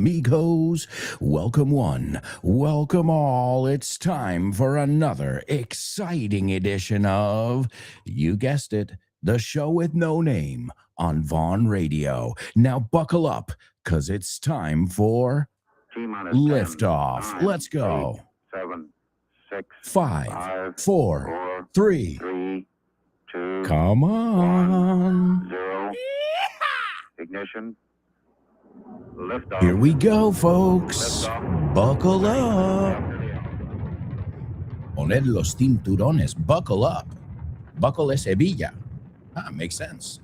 amigos. Welcome one, welcome all. It's time for another exciting edition of, you guessed it, the show with no name on Vaughn Radio. Now buckle up, because it's time for liftoff. 10, Let's go. 8, 7, 6, 5, 4, 4, 3. 3, 2, Come on. 0. Ignition. Liftoff. Here we go, folks. Buckle up. Poned los cinturones. Buckle up. Buckle ese villa. Makes sense.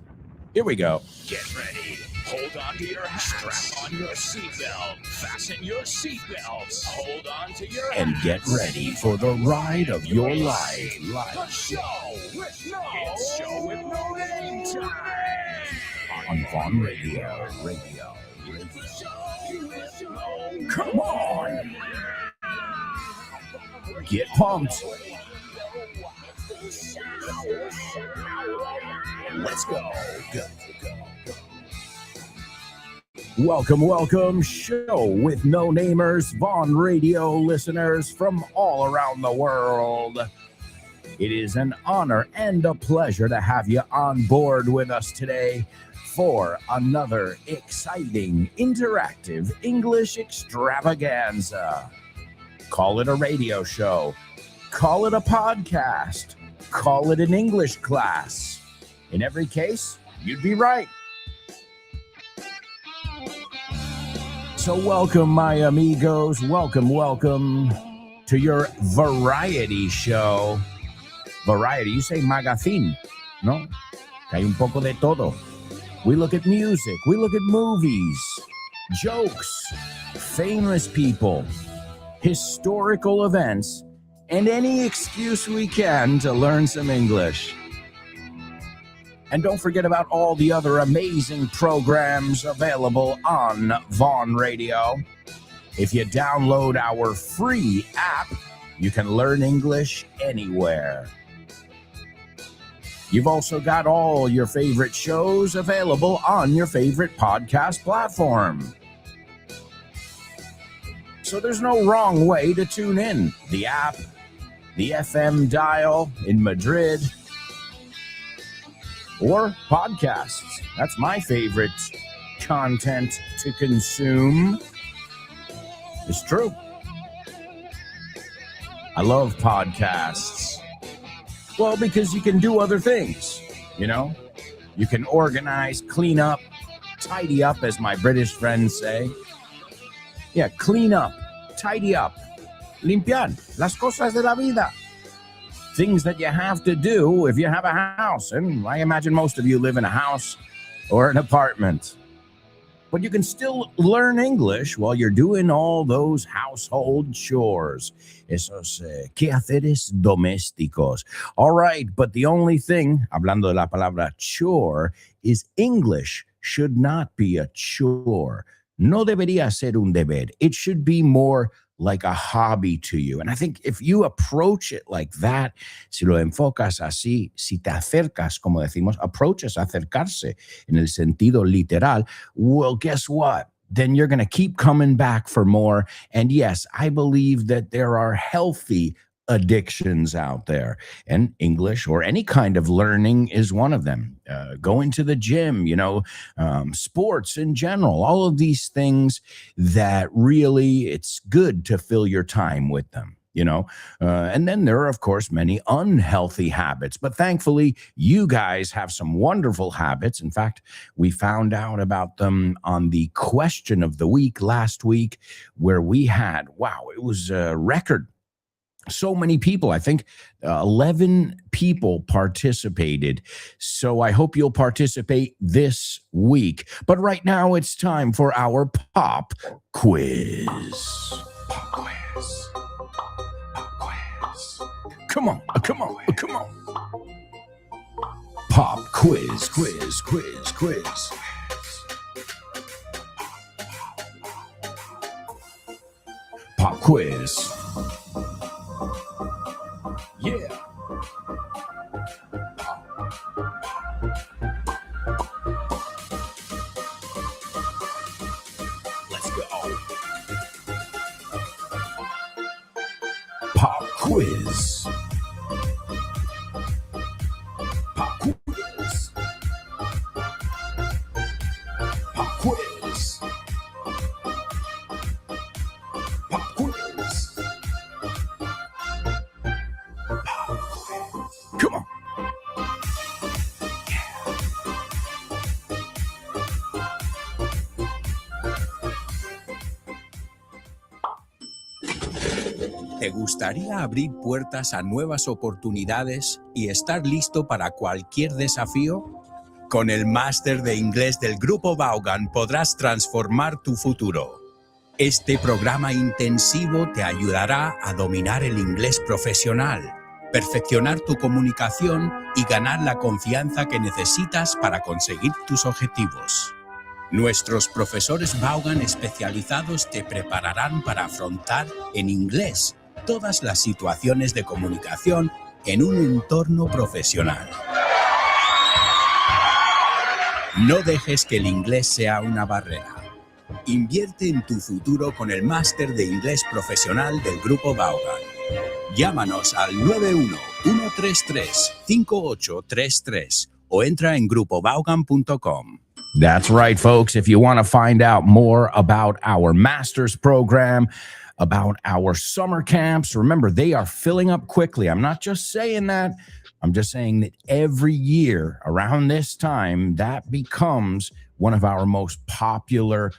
Here we go. Get ready. Hold on to your hats. Strap on your seatbelt. Fasten your seatbelts. Hold on to your And hats. get ready for the ride of your life. The show with no name time. On Vaughn Radio. Come on. Get pumped. Let's go. Welcome, show with no namers, Vaughn Radio listeners from all around the world. It is an honor and a pleasure to have you on board with us today for another exciting, interactive English extravaganza. Call it a radio show, call it a podcast, call it an English class. In every case, you'd be right. So welcome, my amigos. Welcome to your variety show. Variety, you say magazine, no? Hay un poco de todo. We look at music, we look at movies, jokes, famous people, historical events, and any excuse we can to learn some English. And don't forget about all the other amazing programs available on Vaughn Radio. If you download our free app, you can learn English anywhere. You've also got all your favorite shows available on your favorite podcast platform. So there's no wrong way to tune in. The app, the FM dial in Madrid, or podcasts. That's my favorite content to consume. It's true. I love podcasts. Well, because you can do other things, you know? You can organize, clean up, tidy up, as my British friends say. Yeah, clean up, tidy up, limpiar, las cosas de la vida. Things that you have to do if you have a house. And I imagine most of you live in a house or an apartment. But you can still learn English while you're doing all those household chores. Esos quehaceres domésticos. All right, but the only thing, hablando de la palabra chore, is English should not be a chore. No debería ser un deber. It should be more like a hobby to you. And I think if you approach it like that, si lo enfocas así, si te acercas, como decimos, approaches, acercarse en el sentido literal, well, guess what? Then you're going to keep coming back for more. And yes, I believe that there are healthy addictions out there, and English or any kind of learning is one of them. Going to the gym, sports in general, all of these things that really it's good to fill your time with them. And then there are, of course, many unhealthy habits. But thankfully, you guys have some wonderful habits. In fact, we found out about them on the question of the week last week, where we had, it was a record. So many people, I think 11 people participated. So I hope you'll participate this week. But right now it's time for our pop quiz. Pop quiz. Come on. Pop quiz. Pop quiz. Yeah. Let's go. Pop quiz. Pop quiz. Pop quiz. Pop quiz. Pop quiz. Come on. ¿Te gustaría abrir puertas a nuevas oportunidades y estar listo para cualquier desafío? Con el máster de inglés del Grupo Vaughan podrás transformar tu futuro. Este programa intensivo te ayudará a dominar el inglés profesional, perfeccionar tu comunicación y ganar la confianza que necesitas para conseguir tus objetivos. Nuestros profesores Vaughan especializados te prepararán para afrontar en inglés todas las situaciones de comunicación en un entorno profesional. No dejes que el inglés sea una barrera. Invierte en tu futuro con el máster de inglés profesional del Grupo Vaughan. Llámanos al 91-133-5833 o entra en grupovaughan.com. That's right, folks. If you want to find out more about our master's program, about our summer camps, remember, they are filling up quickly. I'm not just saying that. I'm just saying that every year around this time, that becomes one of our most popular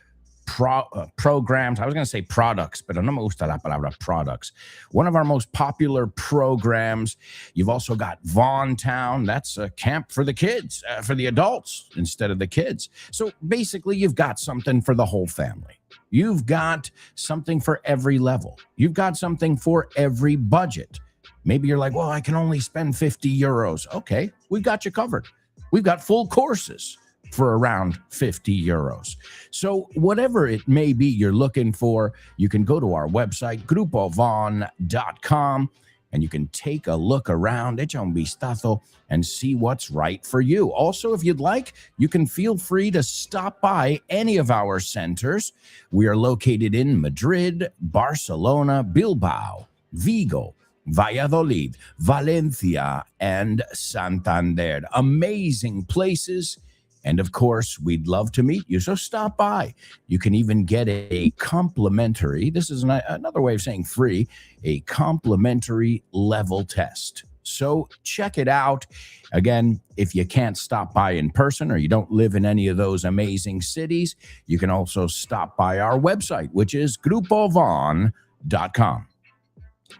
programs. I was going to say products, pero no me gusta la palabra products. One of our most popular programs. You've also got Vaughn Town. That's a camp for the kids, for the adults instead of the kids. So basically, you've got something for the whole family. You've got something for every level. You've got something for every budget. Maybe you're like, well, I can only spend 50 euros. Okay, we've got you covered. We've got full courses for around 50 euros. So whatever it may be you're looking for, you can go to our website, grupovon.com, and you can take a look around, echa un vistazo, and see what's right for you. Also, if you'd like, you can feel free to stop by any of our centers. We are located in Madrid, Barcelona, Bilbao, Vigo, Valladolid, Valencia, and Santander. Amazing places. And of course, we'd love to meet you. So stop by. You can even get a complimentary, this is another way of saying free, a complimentary level test. So check it out. Again, if you can't stop by in person or you don't live in any of those amazing cities, you can also stop by our website, which is grupovon.com.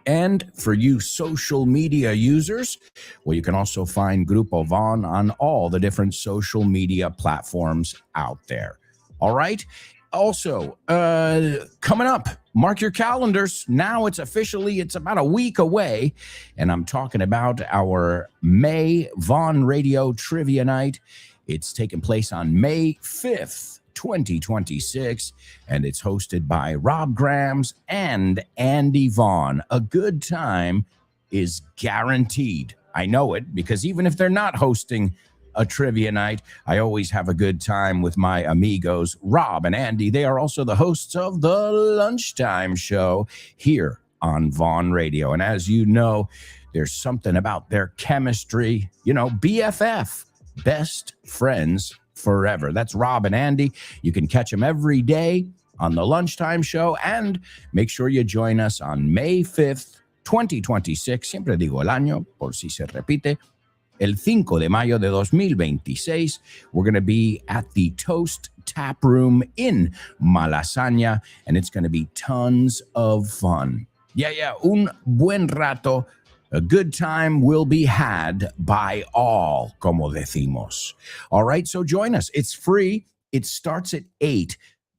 And for you social media users, well, you can also find Grupo Vaughn on all the different social media platforms out there. All right. Also, coming up, mark your calendars. Now it's about a week away. And I'm talking about our May Vaughn Radio Trivia Night. It's taking place on May 5th. 2026, and it's hosted by Rob Grams and Andy Vaughn. A good time is guaranteed. I know it because even if they're not hosting a trivia night, I always have a good time with my amigos, Rob and Andy. They are also the hosts of the Lunchtime Show here on Vaughn Radio. And as you know, there's something about their chemistry, BFF, best friends forever. That's Rob and Andy. You can catch them every day on the Lunchtime Show, and make sure you join us on May 5th, 2026. Siempre digo el año, por si se repite. El 5 de mayo de 2026, we're going to be at the Toast Tap Room in Malasaña, and it's going to be tons of fun. Yeah, un buen rato. A good time will be had by all, como decimos. All right, so join us. It's free. It starts at 8,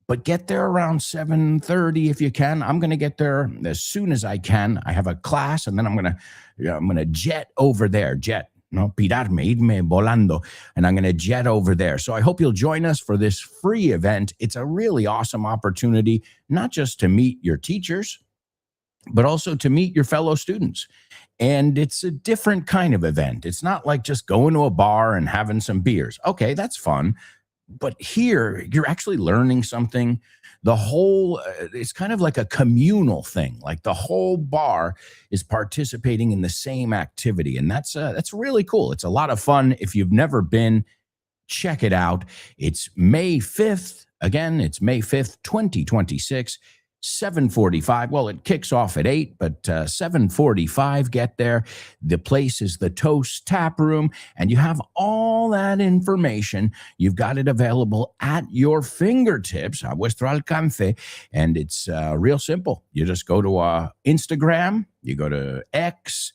but get there around 7:30 if you can. I'm going to get there as soon as I can. I have a class, and then I'm going to jet over there. Irme volando, and I'm going to jet over there. So I hope you'll join us for this free event. It's a really awesome opportunity, not just to meet your teachers, but also to meet your fellow students. And it's a different kind of event. It's not like just going to a bar and having some beers. Okay, that's fun. But here, you're actually learning something. The whole, it's kind of like a communal thing. Like the whole bar is participating in the same activity. And that's really cool. It's a lot of fun. If you've never been, check it out. It's May 5th. Again, it's May 5th, 2026, 7:45. Well, it kicks off at 8, but 7:45, get there. The place is the Toast Tap Room, and you have all that information. You've got it available at your fingertips, a vuestro alcance, and it's real simple. You just go to Instagram, you go to X,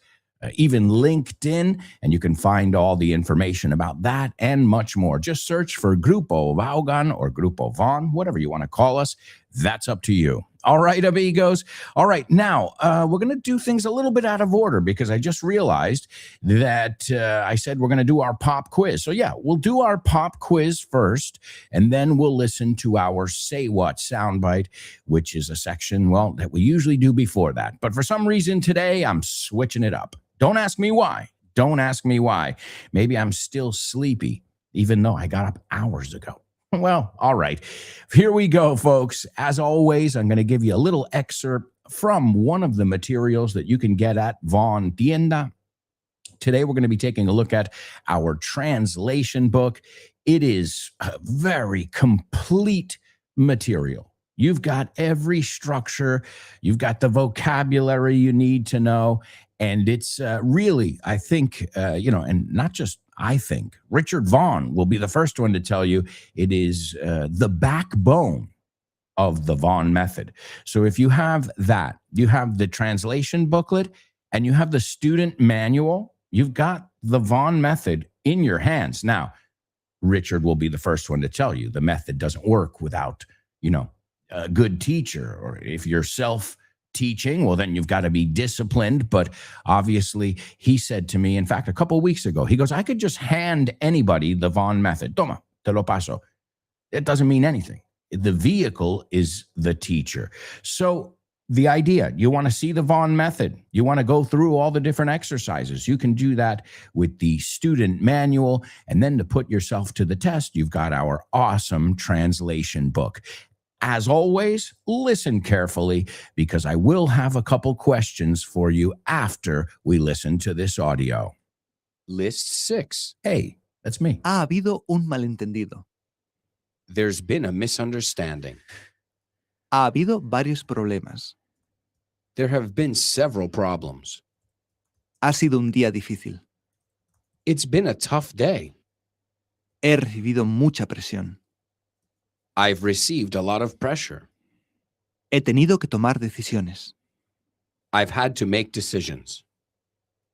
even LinkedIn, and you can find all the information about that and much more. Just search for Grupo Vaughan or Grupo Von, whatever you want to call us. That's up to you. All right, amigos. All right, now we're going to do things a little bit out of order because I just realized that I said we're going to do our pop quiz. So yeah, we'll do our pop quiz first, and then we'll listen to our Say What soundbite, which is a section, well, that we usually do before that. But for some reason today, I'm switching it up. Don't ask me why. Don't ask me why. Maybe I'm still sleepy, even though I got up hours ago. Well, all right. Here we go, folks. As always, I'm going to give you a little excerpt from one of the materials that you can get at Von Tienda. Today, we're going to be taking a look at our translation book. It is a very complete material. You've got every structure. You've got the vocabulary you need to know. And it's really, I think, and not just I think, Richard Vaughan will be the first one to tell you it is the backbone of the Vaughan method. So if you have that, you have the translation booklet and you have the student manual, you've got the Vaughan method in your hands. Now, Richard will be the first one to tell you the method doesn't work without, a good teacher, or if you're teaching, well, then you've got to be disciplined. But obviously, he said to me, in fact, a couple of weeks ago, he goes, I could just hand anybody the Vaughan method. Toma, te lo paso. It doesn't mean anything. The vehicle is the teacher. So the idea, you want to see the Vaughan method. You want to go through all the different exercises. You can do that with the student manual. And then to put yourself to the test, you've got our awesome translation book. As always, listen carefully because I will have a couple questions for you after we listen to this audio. List 6. Hey, that's me. Ha habido un malentendido. There's been a misunderstanding. Ha habido varios problemas. There have been several problems. Ha sido un día difícil. It's been a tough day. He recibido mucha presión. I've received a lot of pressure. He tenido que tomar decisiones. I've had to make decisions.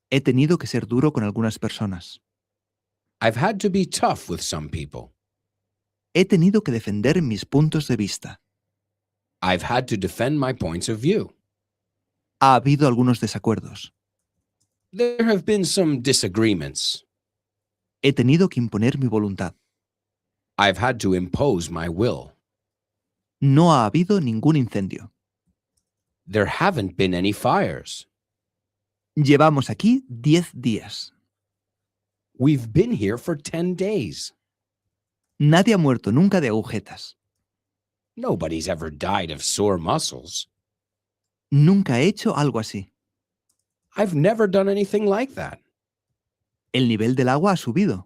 He tenido que ser duro con algunas personas. I've had to be tough with some people. He tenido que defender mis puntos de vista. I've had to defend my points of view. Ha habido algunos desacuerdos. There have been some disagreements. He tenido que imponer mi voluntad. I've had to impose my will. No ha habido ningún incendio. There haven't been any fires. Llevamos aquí 10 días. We've been here for 10 days. Nadie ha muerto nunca de agujetas. Nobody's ever died of sore muscles. Nunca he hecho algo así. I've never done anything like that. El nivel del agua ha subido.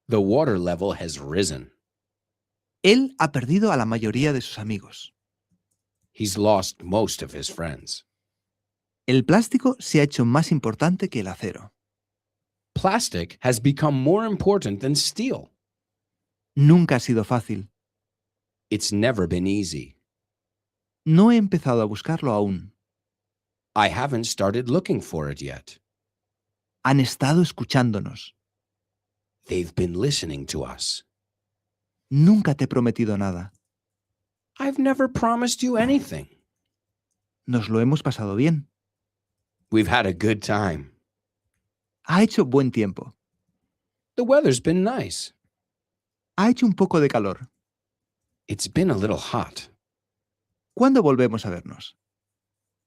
The water level has risen. Él ha perdido a la mayoría de sus amigos. He's lost most of his friends. El plástico se ha hecho más importante que el acero. Plastic has become more important than steel. Nunca ha sido fácil. It's never been easy. No he empezado a buscarlo aún. I haven't started looking for it yet. Han estado escuchándonos. They've been listening to us. Nunca te he prometido nada. I've never promised you anything. Nos lo hemos pasado bien. We've had a good time. Ha hecho buen tiempo. The weather's been nice. Ha hecho un poco de calor. It's been a little hot. ¿Cuándo volvemos a vernos?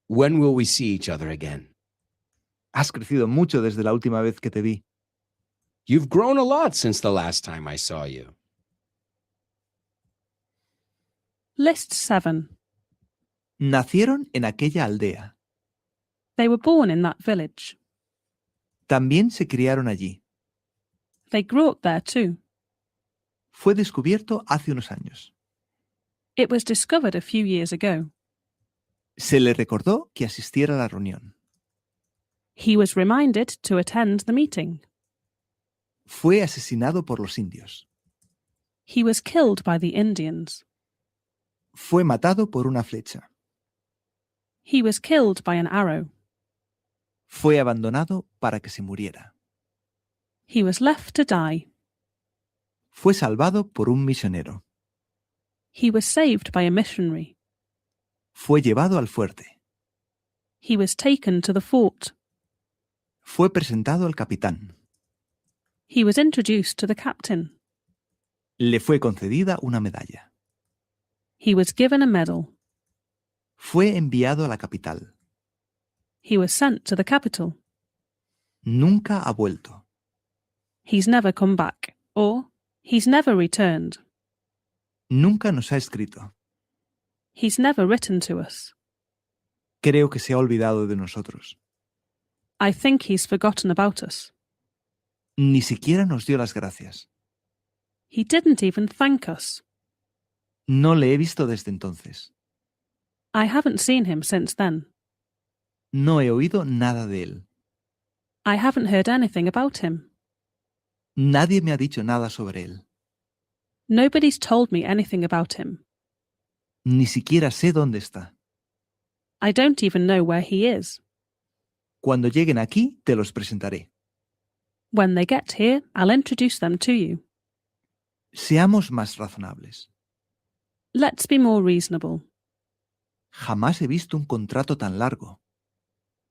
When will we see each other again? Has crecido mucho desde la última vez que te vi. You've grown a lot since the last time I saw you. List 7. Nacieron en aquella aldea. They were born in that village. También se criaron allí. They grew up there too. Fue descubierto hace unos años. It was discovered a few years ago. Se le recordó que asistiera a la reunión. He was reminded to attend the meeting. Fue asesinado por los indios. He was killed by the Indians. Fue matado por una flecha. He was killed by an arrow. Fue abandonado para que se muriera. He was left to die. Fue salvado por un misionero. He was saved by a missionary. Fue llevado al fuerte. He was taken to the fort. Fue presentado al capitán. He was introduced to the captain. Le fue concedida una medalla. He was given a medal. Fue enviado a la capital. He was sent to the capital. Nunca ha vuelto. He's never come back, or he's never returned. Nunca nos ha escrito. He's never written to us. Creo que se ha olvidado de nosotros. I think he's forgotten about us. Ni siquiera nos dio las gracias. He didn't even thank us. No le he visto desde entonces. I haven't seen him since then. No he oído nada de él. I haven't heard anything about him. Nadie me ha dicho nada sobre él. Nobody's told me anything about him. Ni siquiera sé dónde está. I don't even know where he is. Cuando lleguen aquí, te los presentaré. When they get here, I'll introduce them to you. Seamos más razonables. Let's be more reasonable. Jamás he visto un contrato tan largo.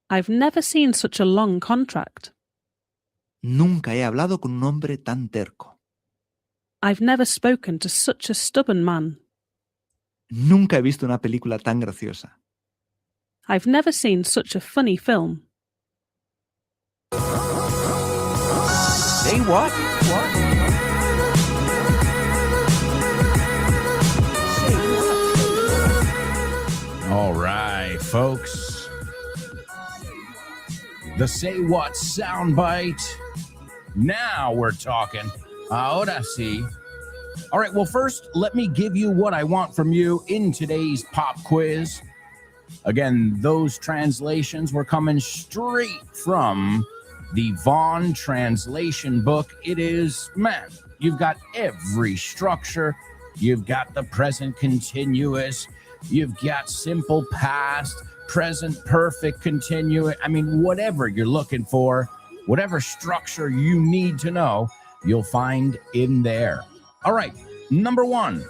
I've never seen such a long contract. Nunca he hablado con un hombre tan terco. I've never spoken to such a stubborn man. Nunca he visto una película tan graciosa. I've never seen such a funny film. Say what? All right, folks. The Say What soundbite. Now we're talking. Ahora sí. All right, well, first, let me give you what I want from you in today's pop quiz. Again, those translations were coming straight from the Vaughan translation book. It is, man, you've got every structure. You've got the present continuous. You've got simple past, present perfect continuous. I mean, whatever you're looking for, whatever structure you need to know, you'll find in there. All right, number 1.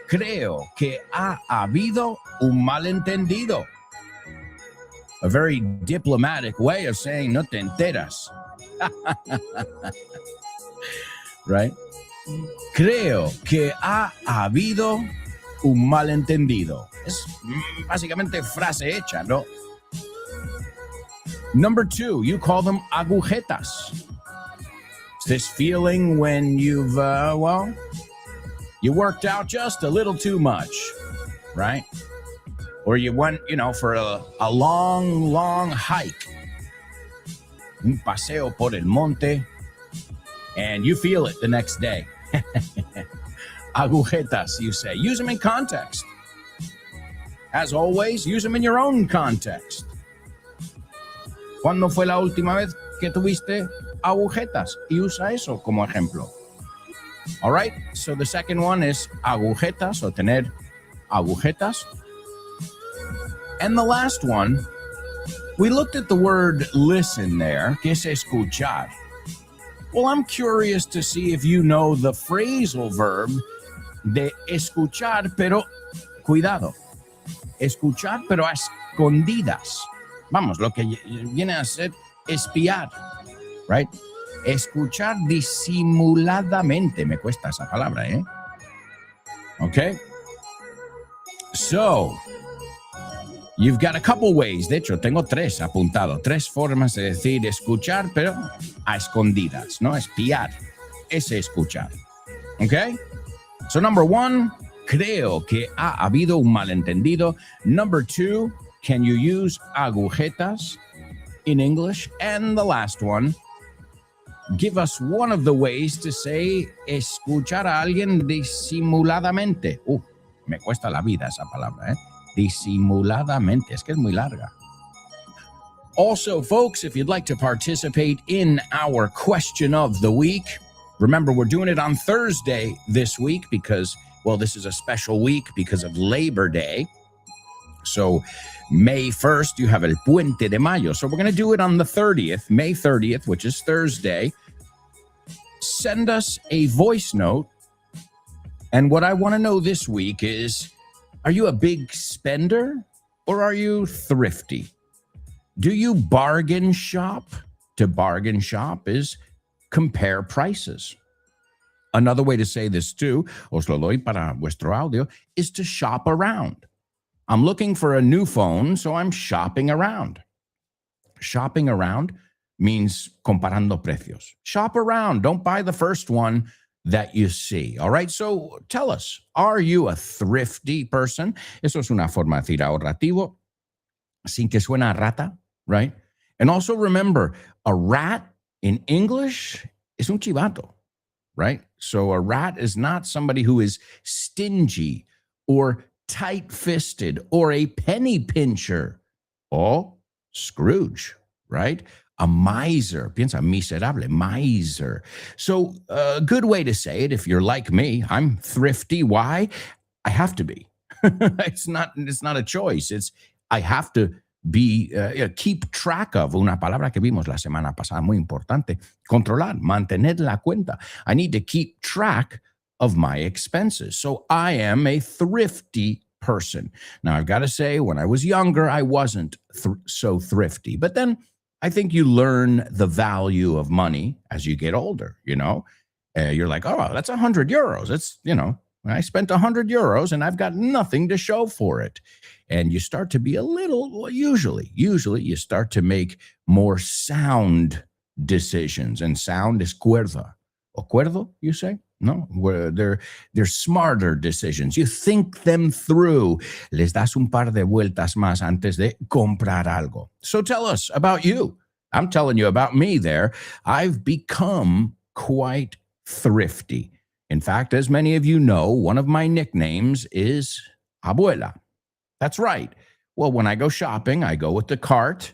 Creo que ha habido un malentendido. A very diplomatic way of saying no te enteras. Right? Creo que ha habido un malentendido. Es básicamente frase hecha, ¿no? Number 2, you call them agujetas. It's this feeling when you've, you worked out just a little too much, right? Or you went, for a long hike. Un paseo por el monte. And you feel it the next day. Agujetas, you say. Use them in context. As always, use them in your own context. ¿Cuándo fue la última vez que tuviste agujetas? Y usa eso como ejemplo. All right, so the second one is agujetas, o tener agujetas. And the last one, we looked at the word listen there, que es escuchar. Well, I'm curious to see if you know the phrasal verb de escuchar, pero cuidado. Escuchar, pero a escondidas. Vamos, lo que viene a ser espiar, right? Escuchar disimuladamente. Me cuesta esa palabra, ¿eh? Okay? So, you've got a couple ways. De hecho, tengo 3 apuntado. 3 formas de decir escuchar, pero a escondidas, ¿no? Espiar. Ese escuchar. Okay? So, number 1, Creo que ha habido un malentendido. Number 2, can you use agujetas in English? And the last one, give us one of the ways to say escuchar a alguien disimuladamente. Me cuesta la vida esa palabra, ¿eh? Disimuladamente. Es que es muy larga. Also, folks, if you'd like to participate in our question of the week, remember, we're doing it on Thursday this week because, well, this is a special week because of Labor Day. So May 1st, you have El Puente de Mayo. So we're going to do it on the 30th, May 30th, which is Thursday. Send us a voice note. And what I want to know this week is, are you a big spender or are you thrifty? Do you bargain shop? To bargain shop is compare prices. Another way to say this too, os lo doy para vuestro audio, is to shop around. I'm looking for a new phone, so I'm shopping around. Shopping around means comparando precios. Shop around. Don't buy the first one that you see. All right. So tell us, are you a thrifty person? Eso es una forma de decir ahorrativo sin que suena a rata, right? And also remember, a rat in English is un chivato, right? So a rat is not somebody who is stingy or tight-fisted or a penny pincher. Oh, Scrooge, right? A miser. Piensa, miserable, miser. So a good way to say it, if you're like me, I'm thrifty. Why? I have to be. It's not a choice. It's I have to be, keep track of, una palabra que vimos la semana pasada, muy importante, controlar, mantener la cuenta. I need to keep track of my expenses. So I am a thrifty person. Now, I've got to say, when I was younger, I wasn't so thrifty. But then I think you learn the value of money as you get older, you know. You're like, oh, that's 100 euros. It's, you know, I spent 100 euros and I've got nothing to show for it. And you start to be a little, well, usually you start to make more sound decisions. And sound is cuerda. O cuerdo, you say? No, they're smarter decisions. You think them through. Les das un par de vueltas más antes de comprar algo. So tell us about you. I'm telling you about me there. I've become quite thrifty. In fact, as many of you know, one of my nicknames is Abuela. That's right. Well, when I go shopping, I go with the cart,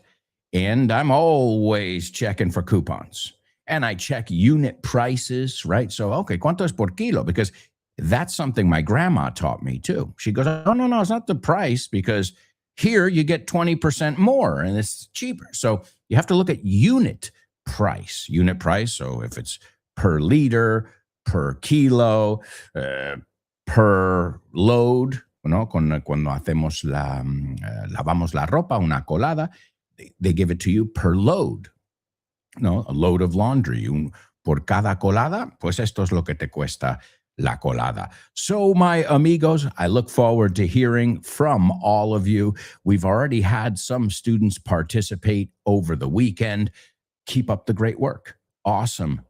and I'm always checking for coupons. And I check unit prices, right? So, okay, ¿cuánto es por kilo? Because that's something my grandma taught me too. She goes, oh, no, it's not the price, because here you get 20% more and it's cheaper. So you have to look at unit price. So if it's per liter, per kilo, per load, ¿no? Cuando hacemos lavamos la ropa, una colada, they give it to you per load. No, a load of laundry. Por cada colada, pues esto es lo que te cuesta la colada. So, my amigos, I look forward to hearing from all of you. We've already had some students participate over the weekend. Keep up the great work. Awesome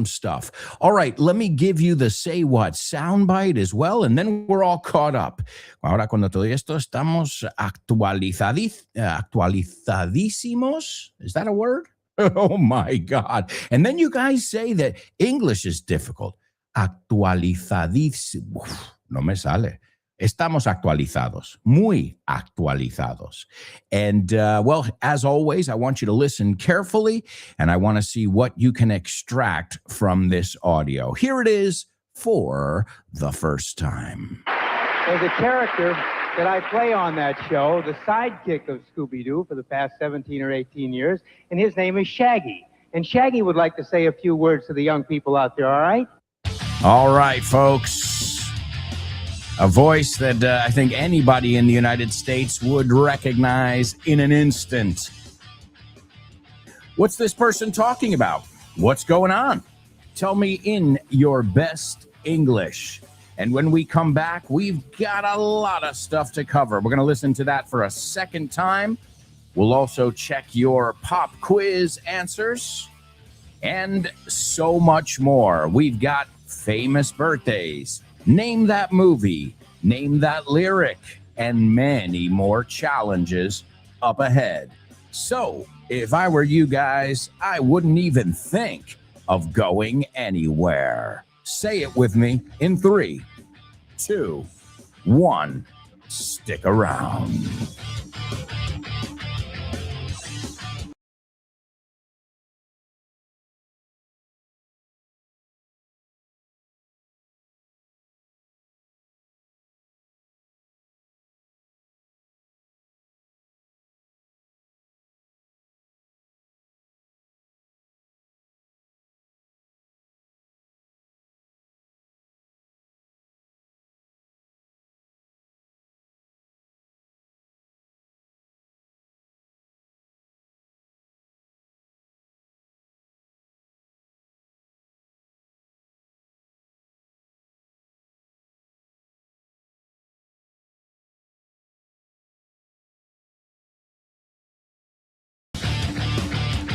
stuff. All right, let me give you the Say What soundbite as well, and then we're all caught up. Ahora, cuando todo esto estamos actualizadísimos. Is that a word? Oh, my God. And then you guys say that English is difficult. Actualizadísimo. No me sale. Estamos actualizados. Muy actualizados. And, well, as always, I want you to listen carefully, and I want to see what you can extract from this audio. Here it is for the first time. There's a character that I play on that show, the sidekick of Scooby-Doo for the past 17 or 18 years, and his name is Shaggy. And Shaggy would like to say a few words to the young people out there, all right? All right, folks. A voice that I think anybody in the United States would recognize in an instant. What's this person talking about? What's going on? Tell me in your best English. And when we come back, we've got a lot of stuff to cover. We're going to listen to that for a second time. We'll also check your pop quiz answers and so much more. We've got famous birthdays. Name that movie. Name that lyric, and many more challenges up ahead. So, if I were you guys, I wouldn't even think of going anywhere. Say it with me in 3, 2, 1. Stick around.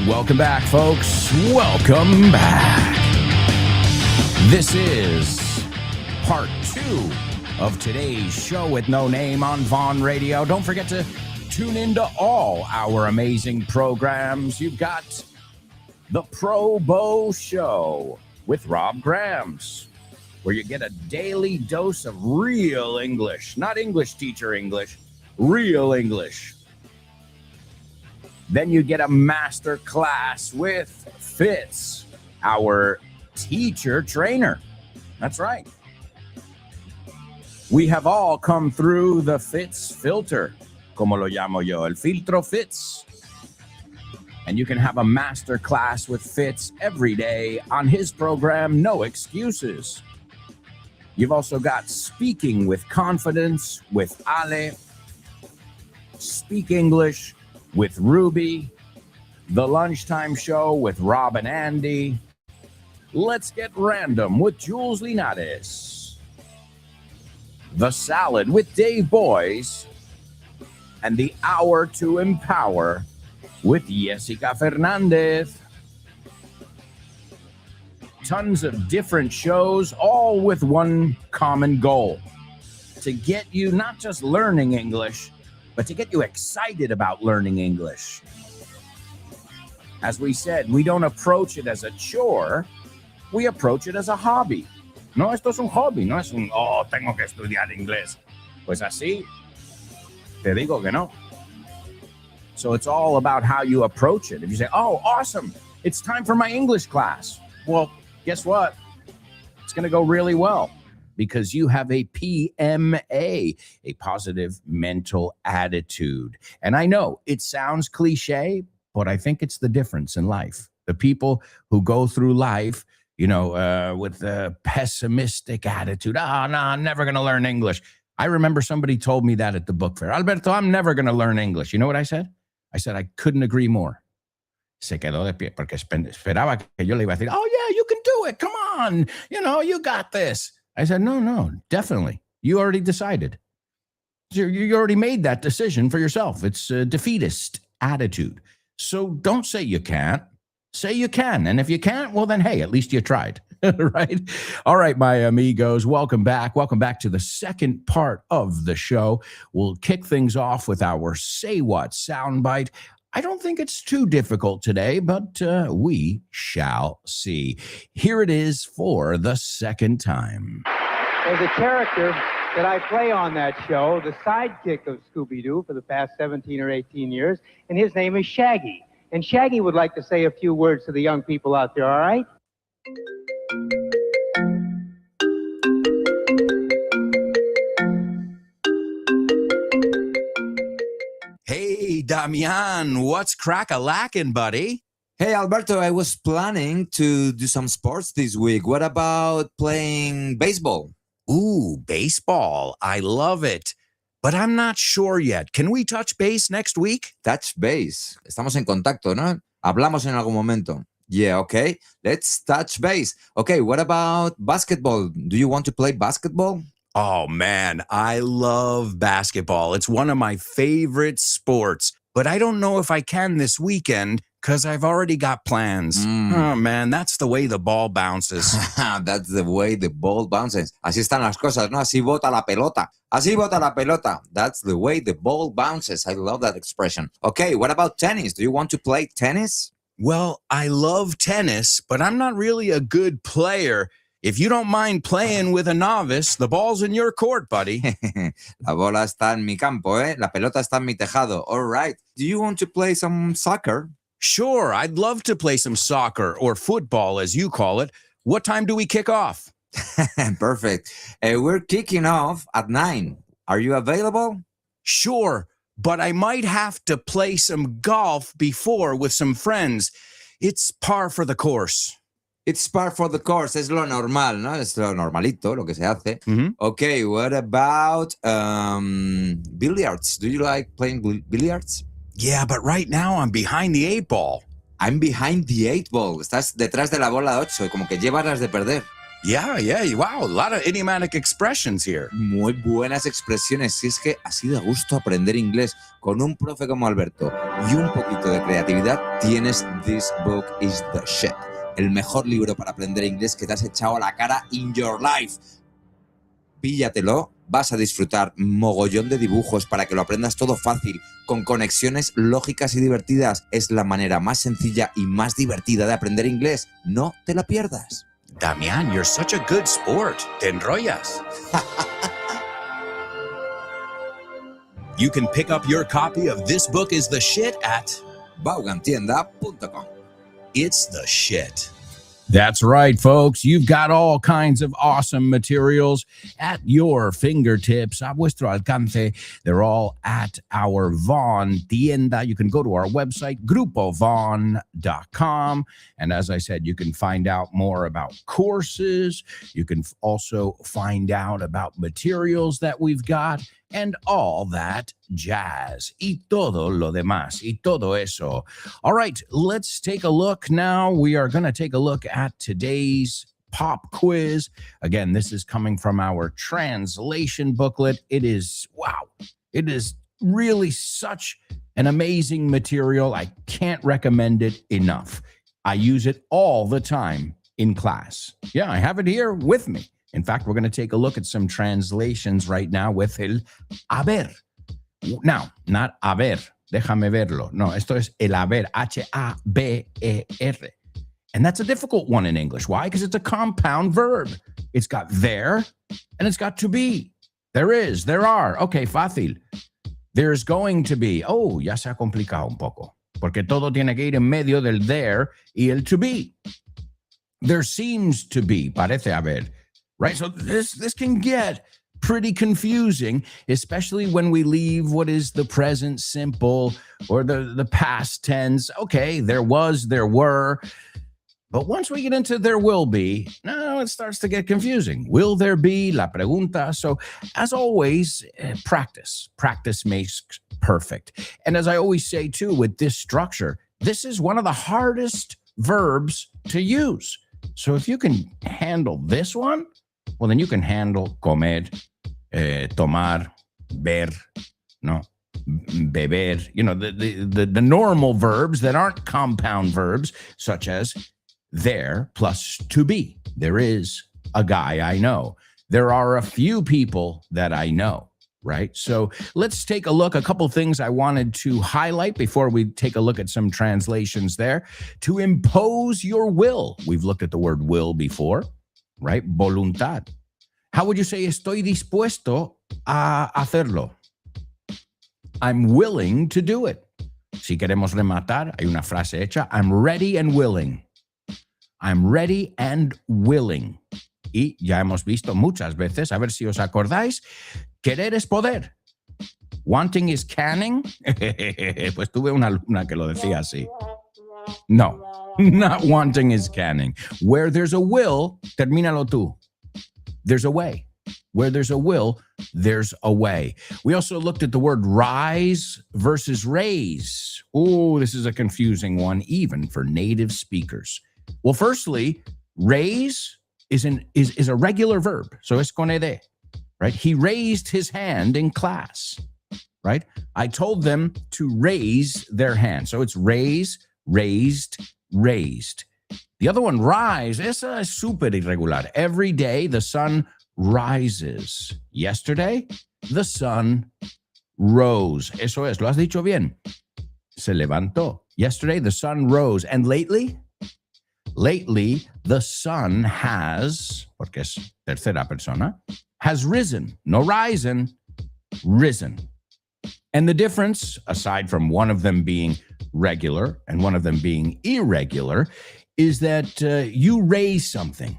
Welcome back, folks. Welcome back. This is part 2 of today's show with no name on Vaughn Radio. Don't forget to tune into all our amazing programs. You've got the Pro Bow Show with Rob Grams, where you get a daily dose of real English, not English teacher English, real English. Then you get a master class with Fitz, our teacher trainer. That's right. We have all come through the Fitz filter, como lo llamo yo, el filtro Fitz. And you can have a master class with Fitz every day on his program, No Excuses. You've also got Speaking with Confidence with Ale, Speak English with Ruby, The Lunchtime Show with Rob and Andy, Let's Get Random with Jules Linares, The Salad with Dave Boys, and The Hour to Empower with Jessica Fernandez. Tons of different shows, all with one common goal: to get you not just learning English, but to get you excited about learning English. As we said, we don't approach it as a chore, we approach it as a hobby. No, esto es un hobby, no es un, tengo que estudiar inglés. Pues así, te digo que no. So it's all about how you approach it. If you say, oh, awesome, it's time for my English class. Well, guess what? It's going to go really well, because you have a PMA, a positive mental attitude. And I know it sounds cliche, but I think it's the difference in life. The people who go through life, with a pessimistic attitude, no, I'm never going to learn English. I remember somebody told me that at the book fair. Alberto, I'm never going to learn English. You know what I said? I said, I couldn't agree more. Se quedó de pie porque esperaba que yo le iba a decir, oh, yeah, you can do it. Come on. You got this. I said, no, definitely. You already decided. You already made that decision for yourself. It's a defeatist attitude. So don't say you can't. Say you can. And if you can't, well, then, hey, at least you tried. Right? All right, my amigos, welcome back. Welcome back to the second part of the show. We'll kick things off with our Say What soundbite. I don't think it's too difficult today, but we shall see. Here it is for the second time. There's a character that I play on that show, the sidekick of Scooby-Doo for the past 17 or 18 years, and his name is Shaggy. And Shaggy would like to say a few words to the young people out there, all right? Hey, Damian, what's crack-a-lackin', buddy? Hey, Alberto, I was planning to do some sports this week. What about playing baseball? Ooh, baseball. I love it. But I'm not sure yet. Can we touch base next week? Touch base. Estamos en contacto, ¿no? Hablamos en algún momento. Yeah, okay. Let's touch base. Okay, what about basketball? Do you want to play basketball? Oh, man, I love basketball. It's one of my favorite sports. But I don't know if I can this weekend Because I've already got plans. Oh, man, that's the way the ball bounces. That's the way the ball bounces. Así están las cosas, ¿no? Así bota la pelota. Así bota la pelota. That's the way the ball bounces. I love that expression. Okay, what about tennis? Do you want to play tennis? Well, I love tennis, but I'm not really a good player. If you don't mind playing with a novice, the ball's in your court, buddy. La bola está en mi campo, ¿eh? La pelota está en mi tejado. All right. Do you want to play some soccer? Sure, I'd love to play some soccer or football, as you call it. What time do we kick off? Perfect. We're kicking off at 9. Are you available? Sure, but I might have to play some golf before with some friends. It's par for the course. It's par for the course. Es lo normal, ¿no? Es lo normalito, lo que se hace. Mhm. Okay, what about billiards? Do you like playing billiards? Yeah, but right now I'm behind the 8 ball. I'm behind the 8 ball. Estás detrás de la bola 8, como que llevas las de perder. Yeah, wow, a lot of idiomatic expressions here. Muy buenas expresiones. Si es que así da gusto aprender inglés con un profe como Alberto y un poquito de creatividad, tienes This Book is the Shit. El mejor libro para aprender inglés que te has echado a la cara in your life. Píllatelo, vas a disfrutar mogollón de dibujos para que lo aprendas todo fácil, con conexiones lógicas y divertidas. Es la manera más sencilla y más divertida de aprender inglés. No te la pierdas. Damián, you're such a good sport. Te enrollas. You can pick up your copy of This Book is the Shit at Vaughantienda.com. It's the Shit. That's right, folks. You've got all kinds of awesome materials at your fingertips, a vuestro alcance. They're all at our Vaughn tienda. You can go to our website, grupovaughn.com. And as I said, you can find out more about courses. You can also find out about materials that we've got and all that jazz. Y todo lo demás. Y todo eso. All right, let's take a look now. We are going to take a look at today's pop quiz. Again, this is coming from our translation booklet. It is, wow, it is really such an amazing material. I can't recommend it enough. I use it all the time in class. Yeah, I have it here with me. In fact, we're going to take a look at some translations right now with el haber. Now, not haber, déjame verlo. No, esto es el haber, H-A-B-E-R. And that's a difficult one in English. Why? Because it's a compound verb. It's got there and it's got to be. There is, there are. Okay, fácil. There's going to be. Oh, ya se ha complicado un poco. Porque todo tiene que ir en medio del there y el to be. There seems to be, parece haber. Right? So this can get pretty confusing, especially when we leave what is the present simple or the past tense. Okay, there was, there were. But once we get into there will be, now it starts to get confusing. Will there be? La pregunta. So as always, practice. Practice makes perfect. And as I always say too, with this structure, this is one of the hardest verbs to use. So if you can handle this one, well, then you can handle comer, tomar, ver, no, beber, you know, the normal verbs that aren't compound verbs, such as there plus to be. There is a guy I know. There are a few people that I know, right? So let's take a look. A couple things I wanted to highlight before we take a look at some translations there. To impose your will. We've looked at the word will before, right? Voluntad. How would you say estoy dispuesto a hacerlo? I'm willing to do it. Si queremos rematar, hay una frase hecha. I'm ready and willing. I'm ready and willing. Y ya hemos visto muchas veces, a ver si os acordáis, querer es poder. Wanting is canning. Pues tuve una alumna que lo decía así. No, not wanting is canning. Where there's a will, termínalo tú. There's a way. Where there's a will, there's a way. We also looked at the word rise versus raise. Oh, this is a confusing one, even for native speakers. Well, firstly, raise is a regular verb. So es con ed, right? He raised his hand in class, right? I told them to raise their hand. So it's raise Raised, raised. The other one, rise. Esa es súper irregular. Every day the sun rises. Yesterday, the sun rose. Eso es, lo has dicho bien. Se levantó. Yesterday, the sun rose. And lately? Lately, the sun has, porque es tercera persona, has risen. No risen, risen. And the difference, aside from one of them being regular and one of them being irregular, is that you raise something.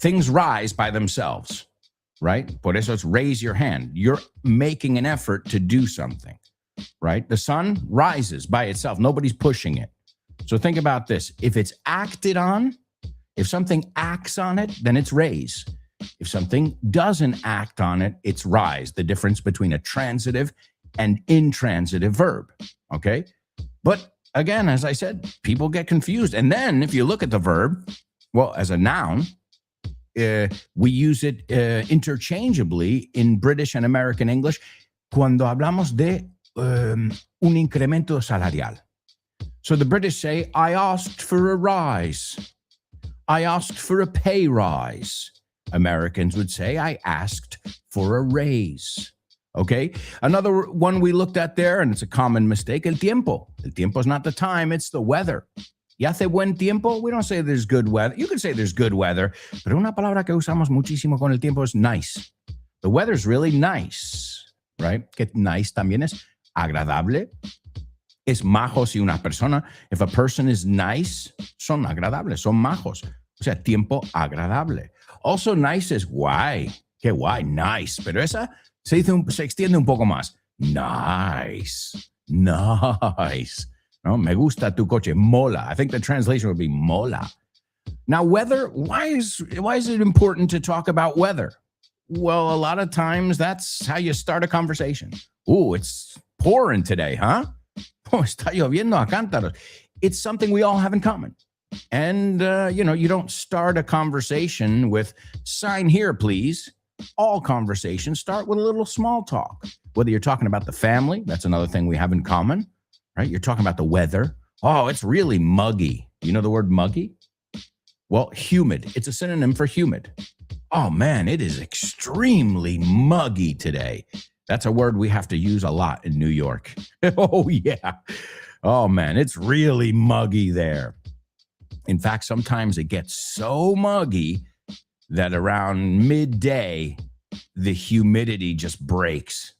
Things rise by themselves, right? Por eso it's raise your hand. You're making an effort to do something, right? The sun rises by itself. Nobody's pushing it. So think about this. If it's acted on, if something acts on it, then it's raise. If something doesn't act on it, it's rise. The difference between a transitive and intransitive verb, okay? But again, as I said, people get confused. And then if you look at the verb, well, as a noun, we use it interchangeably in British and American English cuando hablamos de un incremento salarial. So the British say, I asked for a rise. I asked for a pay rise. Americans would say, I asked for a raise. Okay? Another one we looked at there, and it's a common mistake, el tiempo. El tiempo is not the time, it's the weather. ¿Y hace buen tiempo? We don't say there's good weather. You can say there's good weather, pero una palabra que usamos muchísimo con el tiempo es nice. The weather's really nice, right? Que nice también es agradable. Es majo si una persona, if a person is nice, son agradables, son majos. O sea, tiempo agradable. Also, nice is guay. Qué guay, nice. Pero esa se extiende un poco más. Nice. Nice. No, me gusta tu coche. Mola. I think the translation would be mola. Now, weather, why is it important to talk about weather? Well, a lot of times that's how you start a conversation. Ooh, it's pouring today, huh? Oh, está lloviendo a cántaros. It's something we all have in common. And, you don't start a conversation with sign here, please. All conversations start with a little small talk. Whether you're talking about the family, that's another thing we have in common, right? You're talking about the weather. Oh, it's really muggy. You know the word muggy? Well, humid. It's a synonym for humid. Oh, man, it is extremely muggy today. That's a word we have to use a lot in New York. Oh, yeah. Oh, man, it's really muggy there. In fact, sometimes it gets so muggy that around midday, the humidity just breaks.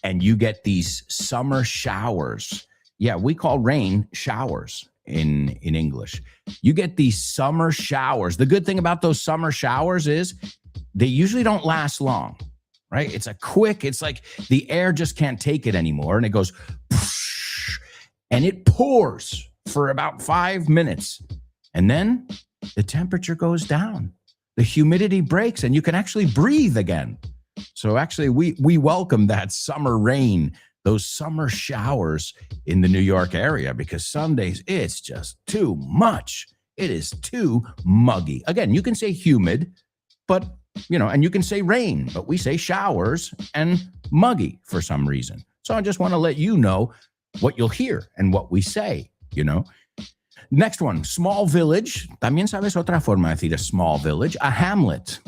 And you get these summer showers. Yeah, we call rain showers in English. You get these summer showers. The good thing about those summer showers is they usually don't last long. Right? It's like the air just can't take it anymore. And it goes, and it pours for about 5 minutes. And then the temperature goes down. The humidity breaks and you can actually breathe again. So actually, we welcome that summer rain, those summer showers in the New York area, because some days it's just too much. It is too muggy. Again, you can say humid, but and you can say rain, but we say showers and muggy for some reason. So I just want to let you know what you'll hear and what we say, Next one, small village. También sabes otra forma de decir a small village, a hamlet.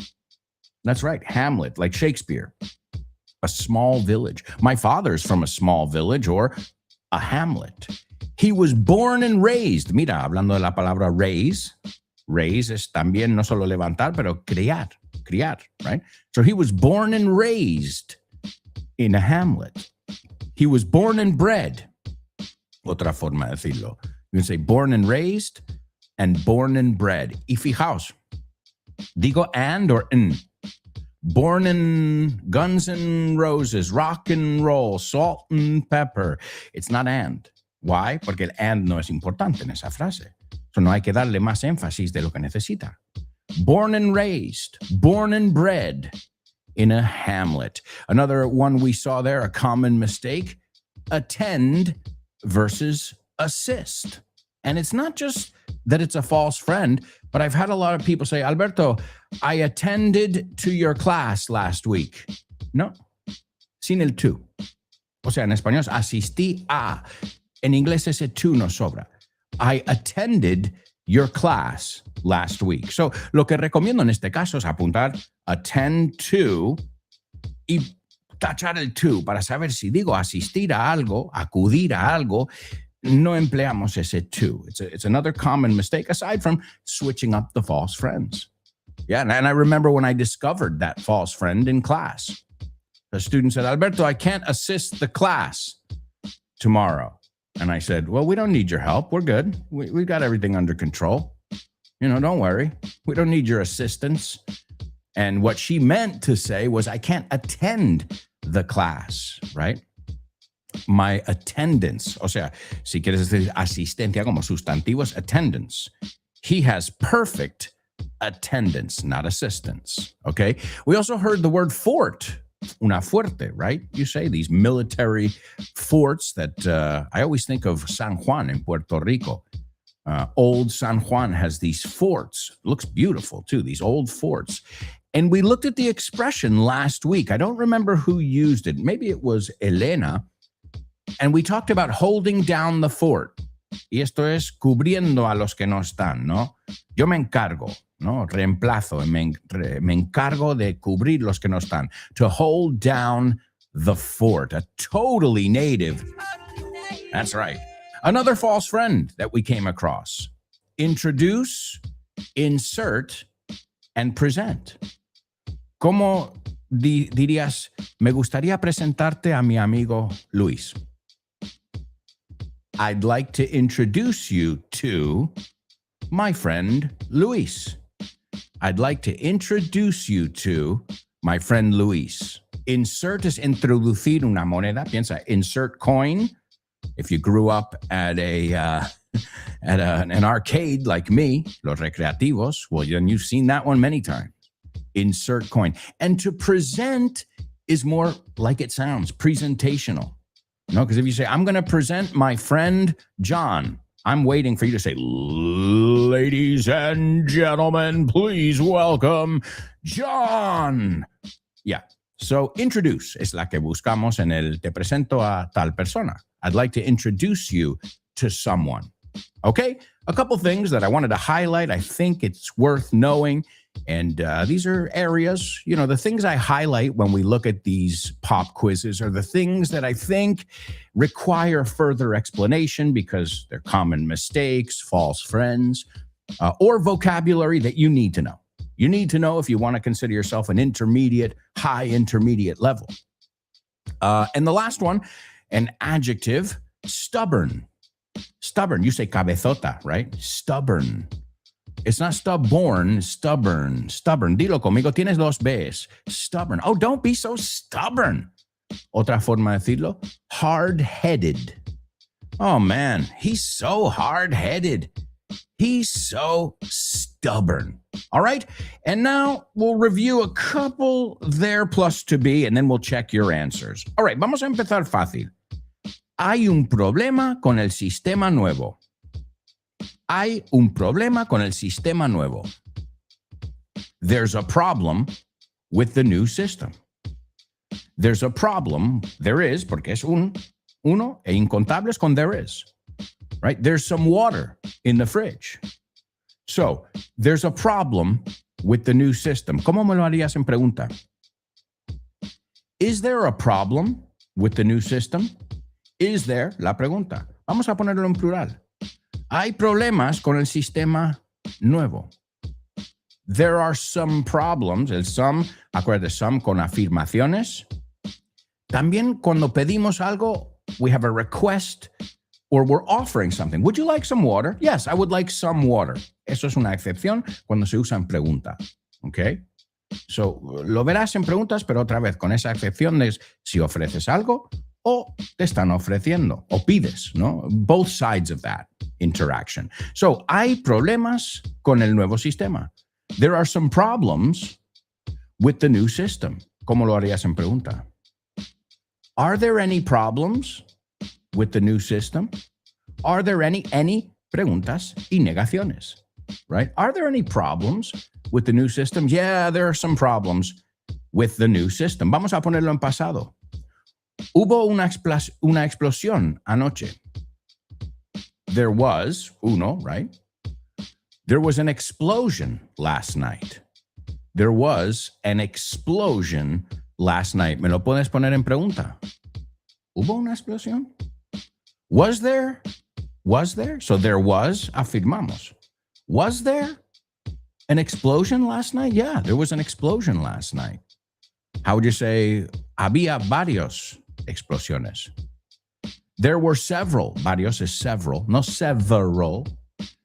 That's right, Hamlet, like Shakespeare. A small village. My father's from a small village or a hamlet. He was born and raised. Mira, hablando de la palabra raise es también no solo levantar, pero criar, right? So he was born and raised in a hamlet. He was born and bred. Otra forma de decirlo. You can say born and raised and born and bred. Y fijaos, digo and or n. Born in Guns N' Roses, rock and roll, salt and pepper. It's not and. Why? Porque el and no es importante en esa frase. So no hay que darle más énfasis de lo que necesita. Born and raised, born and bred in a hamlet. Another one we saw there, a common mistake, attend versus assist. And it's not just that it's a false friend, but I've had a lot of people say, Alberto, I attended to your class last week. No, sin el tú. O sea, en español, asistí a. En inglés ese to nos sobra. I attended your class last week. So, lo que recomiendo en este caso es apuntar attend to y tachar el to para saber si digo asistir a algo, acudir a algo, no empleamos ese to. It's another common mistake aside from switching up the false friends. Yeah, and I remember when I discovered that false friend in class. The student said, Alberto, I can't assist the class tomorrow. And I said, well, we don't need your help. We're good. We've got everything under control. Don't worry. We don't need your assistance. And what she meant to say was, I can't attend the class, right? My attendance, o sea, si quieres decir asistencia como sustantivos, attendance. He has perfect attendance, not assistance, okay? We also heard the word fort, una fuerte, right? You say these military forts that I always think of San Juan in Puerto Rico. Old San Juan has these forts. Looks beautiful, too, these old forts. And we looked at the expression last week. I don't remember who used it. Maybe it was Elena. And we talked about holding down the fort. Y esto es cubriendo a los que no están, ¿no? Yo me encargo, ¿no? Reemplazo, me encargo de cubrir los que no están. To hold down the fort. A totally native. That's right. Another false friend that we came across. Introduce, insert, and present. ¿Cómo dirías, me gustaría presentarte a mi amigo Luis? I'd like to introduce you to my friend Luis. I'd like to introduce you to my friend Luis. Insert es introducir una moneda. Piensa, insert coin. If you grew up at an arcade like me, los recreativos, well, then you've seen that one many times. Insert coin. And to present is more like it sounds, presentational. Because if you say, I'm going to present my friend John, I'm waiting for you to say, ladies and gentlemen, please welcome John. Yeah. So introduce es la que buscamos en el te presento a tal persona. I'd like to introduce you to someone. Okay? A couple things that I wanted to highlight. I think it's worth knowing. And these are areas, the things I highlight when we look at these pop quizzes are the things that I think require further explanation because they're common mistakes, false friends, or vocabulary that you need to know. You need to know if you want to consider yourself an intermediate, high intermediate level. And the last one, an adjective, stubborn. Stubborn. You say cabezota, right? Stubborn. It's not stubborn, stubborn, stubborn. Dilo conmigo, tienes dos B's. Stubborn. Oh, don't be so stubborn. Otra forma de decirlo, hard-headed. Oh, man, he's so hard-headed. He's so stubborn. All right? And now we'll review a couple there plus to be, and then we'll check your answers. All right, vamos a empezar fácil. Hay un problema con el sistema nuevo. Hay un problema con el sistema nuevo. There's a problem with the new system. There's a problem, there is, porque es uno, e incontables con there is. Right? There's some water in the fridge. So, there's a problem with the new system. ¿Cómo me lo harías en pregunta? Is there a problem with the new system? Is there, la pregunta. Vamos a ponerlo en plural. Hay problemas con el sistema nuevo. There are some problems, el some, acuérdate, some con afirmaciones. También cuando pedimos algo, we have a request or we're offering something. Would you like some water? Yes, I would like some water. Eso es una excepción cuando se usa en pregunta. ¿Ok? So, lo verás en preguntas, pero otra vez con esa excepción de si ofreces algo o te están ofreciendo o pides, ¿no? Both sides of that interaction. So, hay problemas con el nuevo sistema. There are some problems with the new system. ¿Cómo lo harías en pregunta? Are there any problems with the new system? Are there any preguntas y negaciones, right? Are there any problems with the new system? Yeah, there are some problems with the new system. Vamos a ponerlo en pasado. Hubo una explosión anoche. there was, uno, right? There was an explosion last night. There was an explosion last night. ¿Me lo puedes poner en pregunta? ¿Hubo una explosión? Was there? Was there? So there was, afirmamos. Was there an explosion last night? Yeah, there was an explosion last night. How would you say, había varios explosiones? There were several. Varios is several, no several.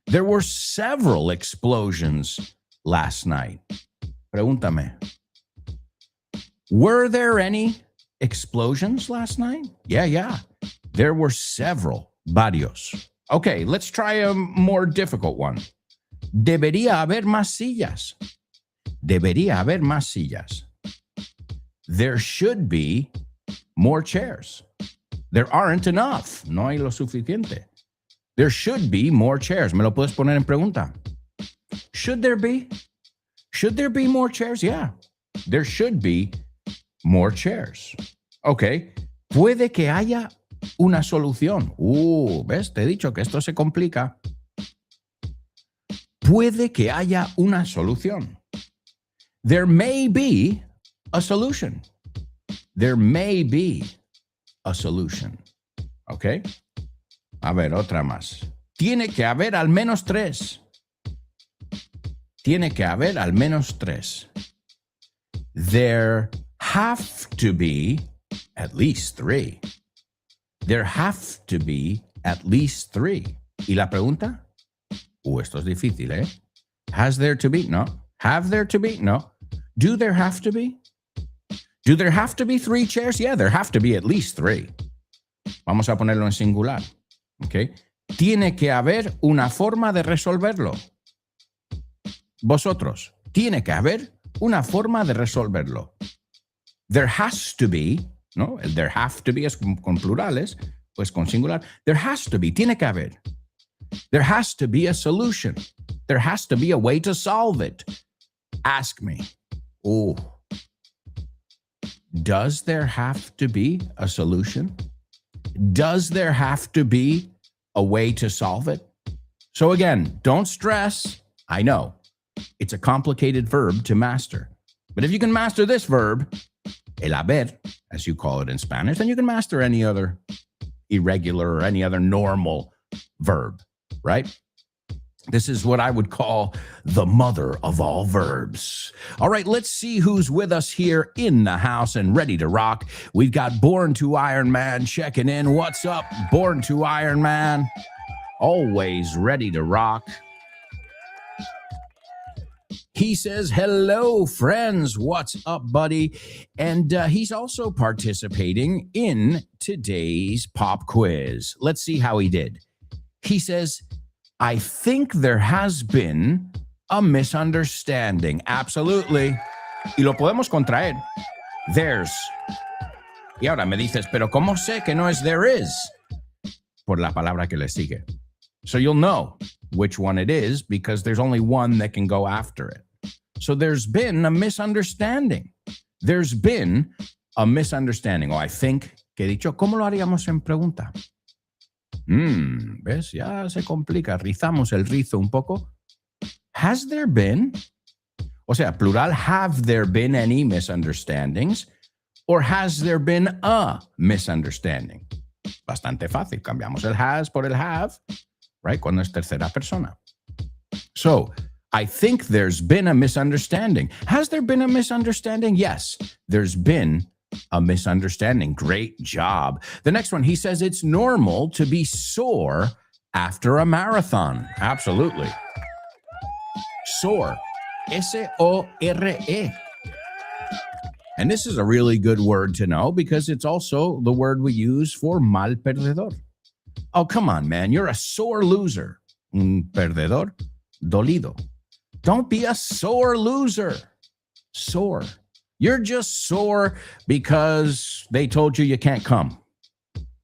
There were several explosions last night. Pregúntame. Were there any explosions last night? Yeah. There were several. Varios. Okay, let's try a more difficult one. Debería haber más sillas. Debería haber más sillas. There should be more chairs. There aren't enough. No hay lo suficiente. There should be more chairs. ¿Me lo puedes poner en pregunta? Should there be? Should there be more chairs? Yeah. There should be more chairs. Okay. Puede que haya una solución. ¿Ves? Te he dicho que esto se complica. Puede que haya una solución. There may be a solution. There may be a solution. ¿Ok? A ver, otra más. Tiene que haber al menos 3. Tiene que haber al menos 3. There have to be at least 3. There have to be at least 3. ¿Y la pregunta? Esto es difícil, ¿eh? Has there to be? No. Have there to be? No. Do there have to be? Do there have to be 3 chairs? Yeah, there have to be at least 3. Vamos a ponerlo en singular. ¿Ok? Tiene que haber una forma de resolverlo. Vosotros. Tiene que haber una forma de resolverlo. There has to be, ¿no? El there have to be es con plurales, pues con singular. There has to be, tiene que haber. There has to be a solution. There has to be a way to solve it. Ask me. Does there have to be a solution? Does there have to be a way to solve it? So again, don't stress. I know it's a complicated verb to master. But if you can master this verb, el haber, as you call it in Spanish, then you can master any other irregular or any other normal verb, right? This is what I would call the mother of all verbs. All right, let's see who's with us here in the house and ready to rock. We've got Born to Iron Man checking in. What's up, Born to Iron Man? Always ready to rock. He says, hello, friends. What's up, buddy? And he's also participating in today's pop quiz. Let's see how he did. He says, I think there has been a misunderstanding. Absolutely. Y lo podemos contraer. There's. Y ahora me dices, pero ¿cómo sé que no es there is? Por la palabra que le sigue. So you'll know which one it is because there's only one that can go after it. So there's been a misunderstanding. There's been a misunderstanding. I think que he dicho, ¿cómo lo haríamos en pregunta? ¿Ves? Ya se complica. Rizamos el rizo un poco. Has there been? O sea, plural, have there been any misunderstandings? Or has there been a misunderstanding? Bastante fácil. Cambiamos el has por el have, right? Cuando es tercera persona. So, I think there's been a misunderstanding. Has there been a misunderstanding? Yes, there's been a misunderstanding. Great job. The next one, he says it's normal to be sore after a marathon. Absolutely. Sore. S-O-R-E. And this is a really good word to know because it's also the word we use for mal perdedor. Oh, come on, man. You're a sore loser. Un perdedor dolido. Don't be a sore loser. Sore. You're just sore because they told you can't come.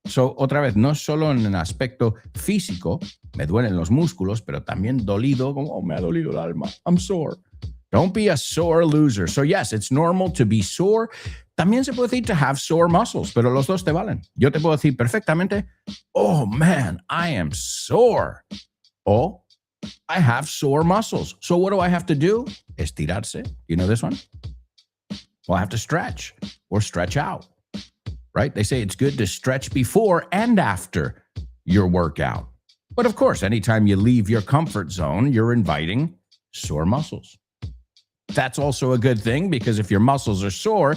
So, otra vez, no solo en el aspecto físico, me duelen los músculos, pero también dolido, como, me ha dolido el alma. I'm sore. Don't be a sore loser. So, yes, it's normal to be sore También se puede decir to have sore muscles, pero los dos te valen. Yo te puedo decir perfectamente, oh man, I am sore. O I have sore muscles. So what do I have to do? Estirarse. You know this one? Well, I have to stretch or stretch out, right? They say it's good to stretch before and after your workout. But of course, anytime you leave your comfort zone, you're inviting sore muscles. That's also a good thing because if your muscles are sore,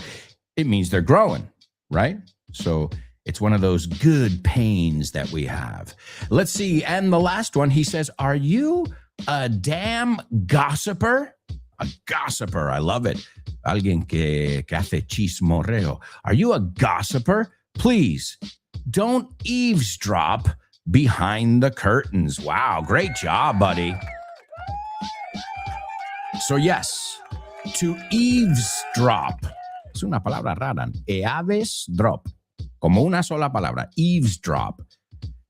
it means they're growing, right? So it's one of those good pains that we have. Let's see. And the last one, he says, are you a damn gossiper? A gossiper. I love it. Alguien que hace chismorreo. Are you a gossiper? Please don't eavesdrop behind the curtains. Wow. Great job, buddy. So yes, to eavesdrop. Es una palabra rara. Eavesdrop. Como una sola palabra. Eavesdrop.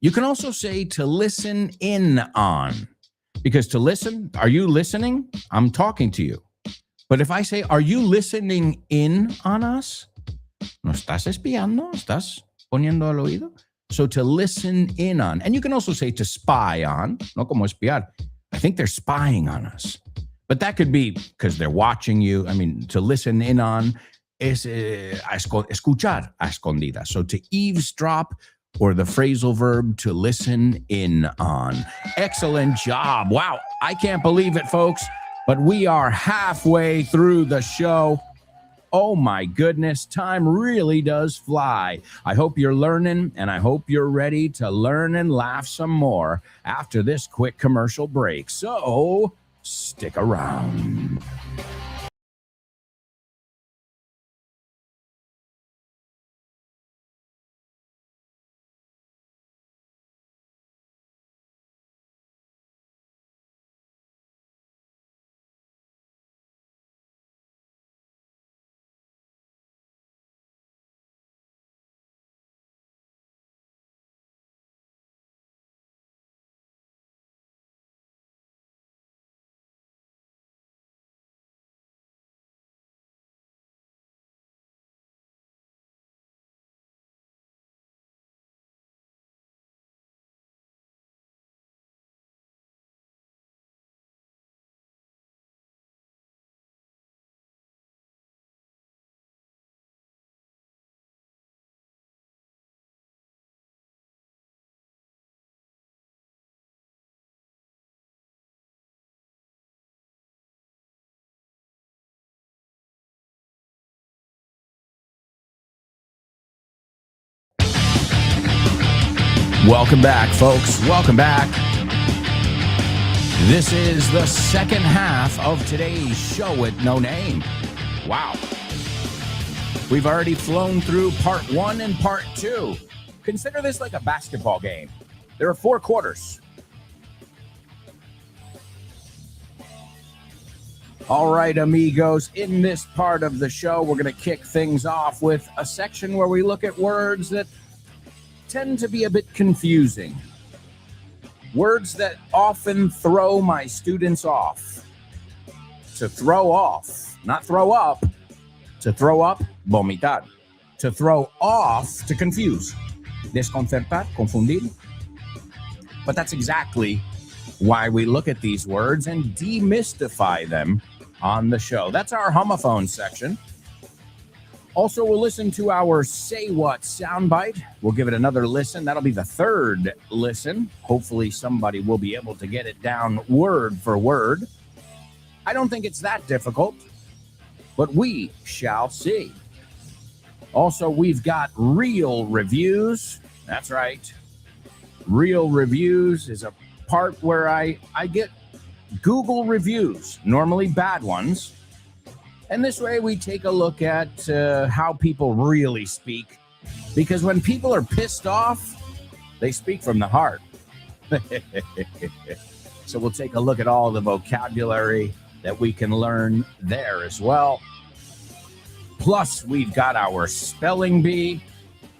You can also say to listen in on. Because to listen, are you listening? I'm talking to you. But if I say, are you listening in on us? ¿No estás espiando? ¿Estás poniendo el oído? So to listen in on. And you can also say to spy on. No como espiar. I think they're spying on us. But that could be because they're watching you. I mean, to listen in on es escuchar a escondidas. So to eavesdrop, or the phrasal verb to listen in on. Excellent job. Wow. I can't believe it, folks, but we are halfway through the show. Oh my goodness, time really does fly. I hope you're learning, and I hope you're ready to learn and laugh some more after this quick commercial break. So stick around. Welcome back, folks. Welcome back. This is the second half of today's show with no name. Wow. We've already flown through part 1 and part 2. Consider this like a basketball game. There are 4 quarters. All right, amigos, in this part of the show, we're going to kick things off with a section where we look at words that tend to be a bit confusing. Words that often throw my students off. To throw off, not throw up. To throw up, vomitar. To throw off, to confuse. Desconcertar, confundir. But that's exactly why we look at these words and demystify them on the show. That's our homophone section. Also, we'll listen to our Say What soundbite. We'll give it another listen. That'll be the 3rd listen. Hopefully somebody will be able to get it down word for word. I don't think it's that difficult, but we shall see. Also, we've got real reviews. That's right. Real reviews is a part where I get Google reviews, normally bad ones. And this way we take a look at how people really speak. Because when people are pissed off, they speak from the heart. So we'll take a look at all the vocabulary that we can learn there as well. Plus, we've got our spelling bee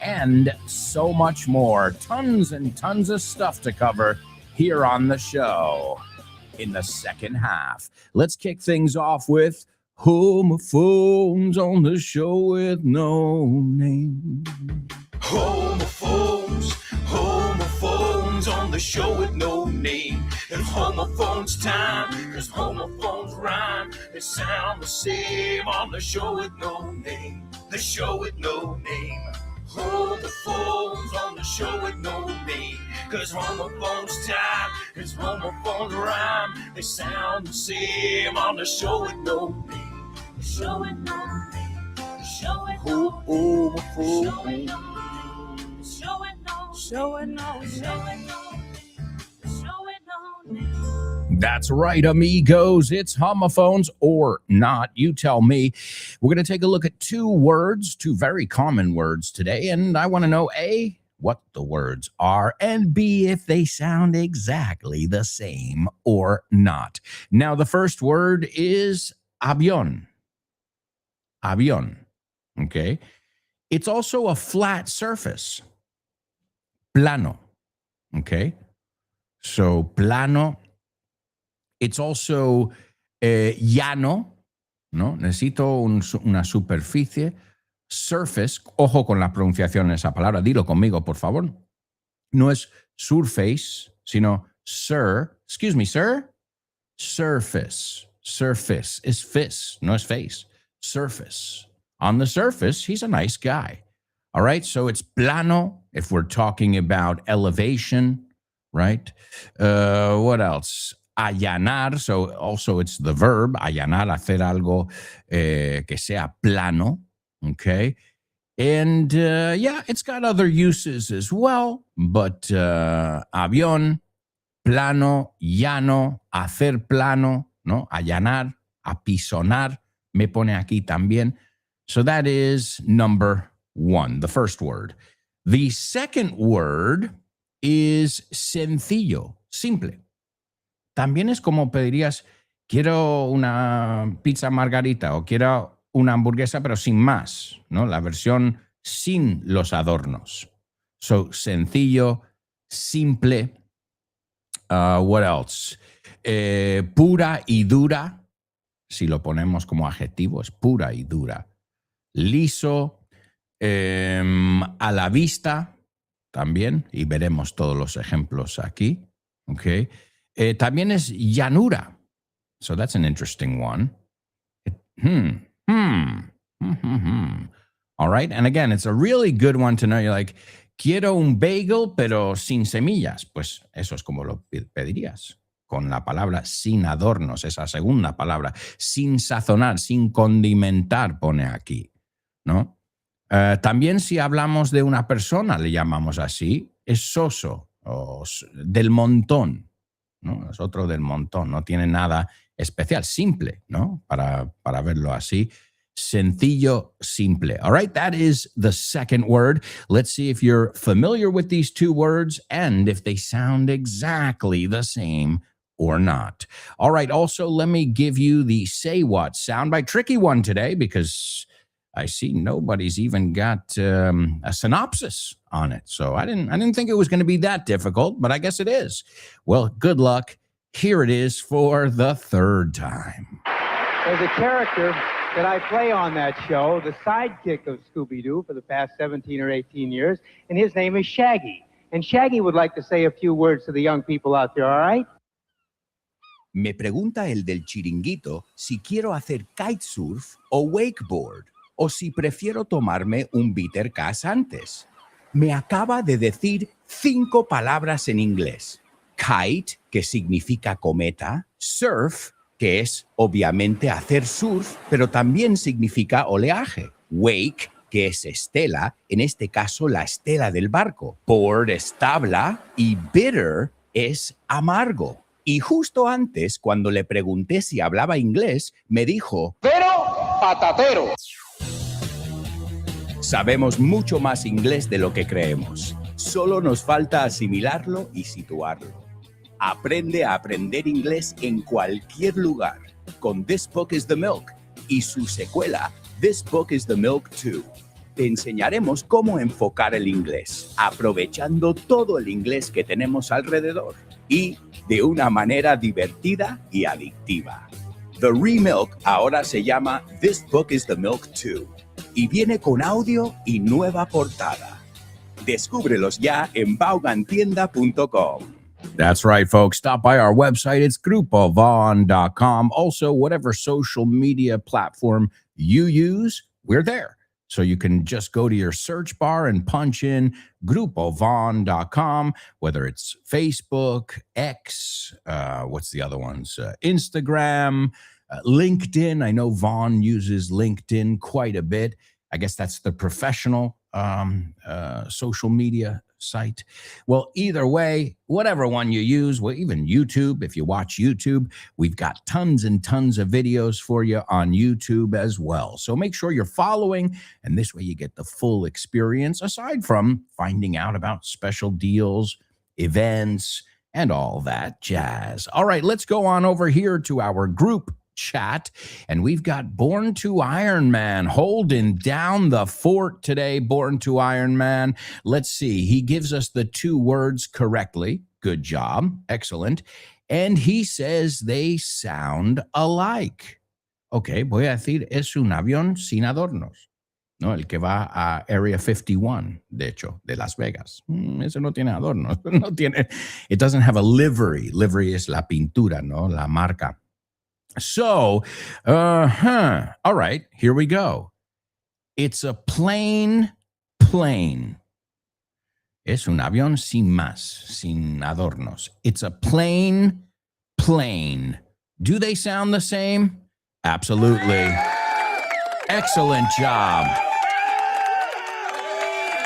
and so much more. Tons and tons of stuff to cover here on the show in the second half. Let's kick things off with Homophones on the show with no name. Homophones, homophones on the show with no name. It's homophones time, cause homophones rhyme. They sound the same on the show with no name. The show with no name. Homophones on the show with no name. Cause homophones time, cause homophones rhyme. They sound the same on the show with no name. The show with no name. The show with no name. The show with no name. That's right, amigos. It's homophones or not. You tell me. We're going to take a look at two words, two very common words today. And I want to know, A, what the words are, and B, if they sound exactly the same or not. Now, the first word is avión. Avión. Okay. It's also a flat surface. Plano. Okay. So, plano. It's also llano, ¿no? Necesito una superficie. Surface, ojo con la pronunciación de esa palabra, dilo conmigo, por favor. No es surface, sino excuse me, sir. Surface. Surface is fis, no es face. Surface. On the surface, he's a nice guy. All right, so it's plano if we're talking about elevation, right? What else? Allanar, so also it's the verb, allanar, hacer algo que sea plano, okay? And yeah, it's got other uses as well, but avión, plano, llano, hacer plano, ¿no? Allanar, apisonar, me pone aquí también. So that is number one, the first word. The second word is sencillo, simple. También es como pedirías, quiero una pizza margarita o quiero una hamburguesa, pero sin más, ¿no? La versión sin los adornos. So, sencillo, simple. What else? Pura y dura. Si lo ponemos como adjetivo, es pura y dura. Liso. A la vista, también. Y veremos todos los ejemplos aquí. Okay. También es llanura. So that's an interesting one. All right. And again, it's a really good one to know. You're like, quiero un bagel, pero sin semillas. Pues eso es como lo pedirías. Con la palabra sin adornos, esa segunda palabra. Sin sazonar, sin condimentar, pone aquí. ¿No? También si hablamos de una persona, le llamamos así, es soso, o del montón. ¿No? Es otro del montón, no tiene nada especial, simple, ¿no? Para verlo así. Sencillo, simple. All right, that is the second word. Let's see if you're familiar with these two words and if they sound exactly the same or not. All right, also let me give you the say what soundbite. Tricky one today because I see nobody's even got a synopsis on it. So I didn't think it was going to be that difficult, but I guess it is. Well, good luck. Here it is for the third time. There's a character that I play on that show, the sidekick of Scooby-Doo for the past 17 or 18 years, and his name is Shaggy. And Shaggy would like to say a few words to the young people out there, all right? Me pregunta el del chiringuito si quiero hacer kitesurf o wakeboard, o si prefiero tomarme un bitter cass antes. Me acaba de decir 5 palabras en inglés. Kite, que significa cometa, surf, que es obviamente hacer surf, pero también significa oleaje. Wake, que es estela, en este caso la estela del barco. Board es tabla y bitter es amargo. Y justo antes, cuando le pregunté si hablaba inglés, me dijo... ¡Pero patatero! Sabemos mucho más inglés de lo que creemos. Solo nos falta asimilarlo y situarlo. Aprende a aprender inglés en cualquier lugar con This Book is the Milk y su secuela This Book is the Milk 2. Te enseñaremos cómo enfocar el inglés, aprovechando todo el inglés que tenemos alrededor y de una manera divertida y adictiva. The Remilk ahora se llama This Book is the Milk Too y viene con audio y nueva portada. Descúbrelos ya en vaughantienda.com. That's right, folks. Stop by our website. It's grupovon.com. Also, whatever social media platform you use, we're there. So you can just go to your search bar and punch in grupovon.com, whether it's Facebook, X, what's the other ones? Instagram, LinkedIn. I know Vaughn uses LinkedIn quite a bit. I guess that's the professional social media site. Well, either way, whatever one you use, well, even YouTube, if you watch YouTube, we've got tons and tons of videos for you on YouTube as well. So make sure you're following, and this way you get the full experience, aside from finding out about special deals, events, and all that jazz. All right, let's go on over here to our group chat, and we've got Born to Iron Man holding down the fort today. Born to Iron Man. Let's see. He gives us the two words correctly. Good job. Excellent. And he says they sound alike. Okay, voy a decir, es un avión sin adornos. No, el que va a Area 51, de hecho, de Las Vegas. Ese no tiene adornos. No tiene, it doesn't have a livery. Livery es la pintura, no? La marca. So, all right, here we go. It's a plane. Es un avión sin más, sin adornos. It's a plane. Do they sound the same? Absolutely. Excellent job.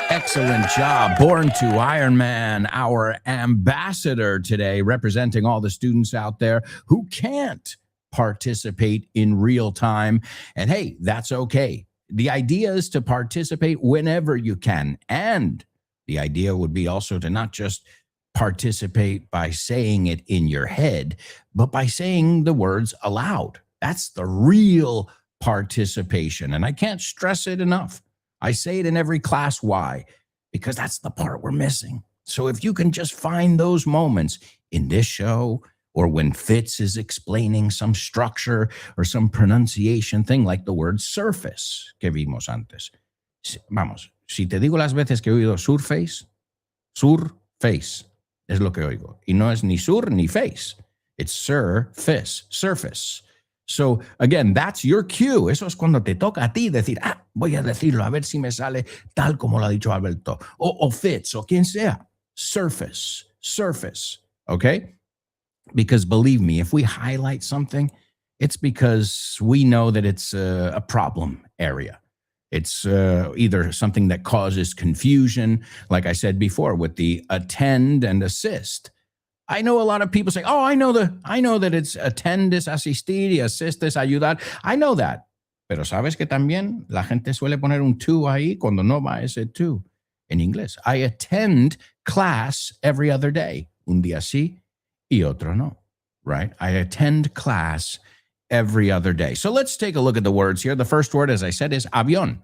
Excellent job. Born to Iron Man, our ambassador today, representing all the students out there who can't participate in real time. And hey, that's okay. The idea is to participate whenever you can. And the idea would be also to not just participate by saying it in your head, but by saying the words aloud. That's the real participation. And I can't stress it enough. I say it in every class. Why? Because that's the part we're missing. So if you can just find those moments in this show, or when Fitz is explaining some structure or some pronunciation thing like the word surface que vimos antes. Vamos, si te digo las veces que he oído surface es lo que oigo. Y no es ni sur ni face. It's surface. So again, that's your cue. Eso es cuando te toca a ti decir, voy a decirlo, a ver si me sale tal como lo ha dicho Alberto. O Fitz, o quien sea. Surface. Okay? Because believe me, if we highlight something, it's because we know that it's a problem area. It's either something that causes confusion, like I said before, with the attend and assist. I know a lot of people say, I know that it's attend es asistir y assist es ayudar. I know that. Pero sabes que también la gente suele poner un to ahí cuando no va ese to en inglés. I attend class every other day. Un día sí y otro no, right? I attend class every other day. So let's take a look at the words here. The first word, as I said, is avión.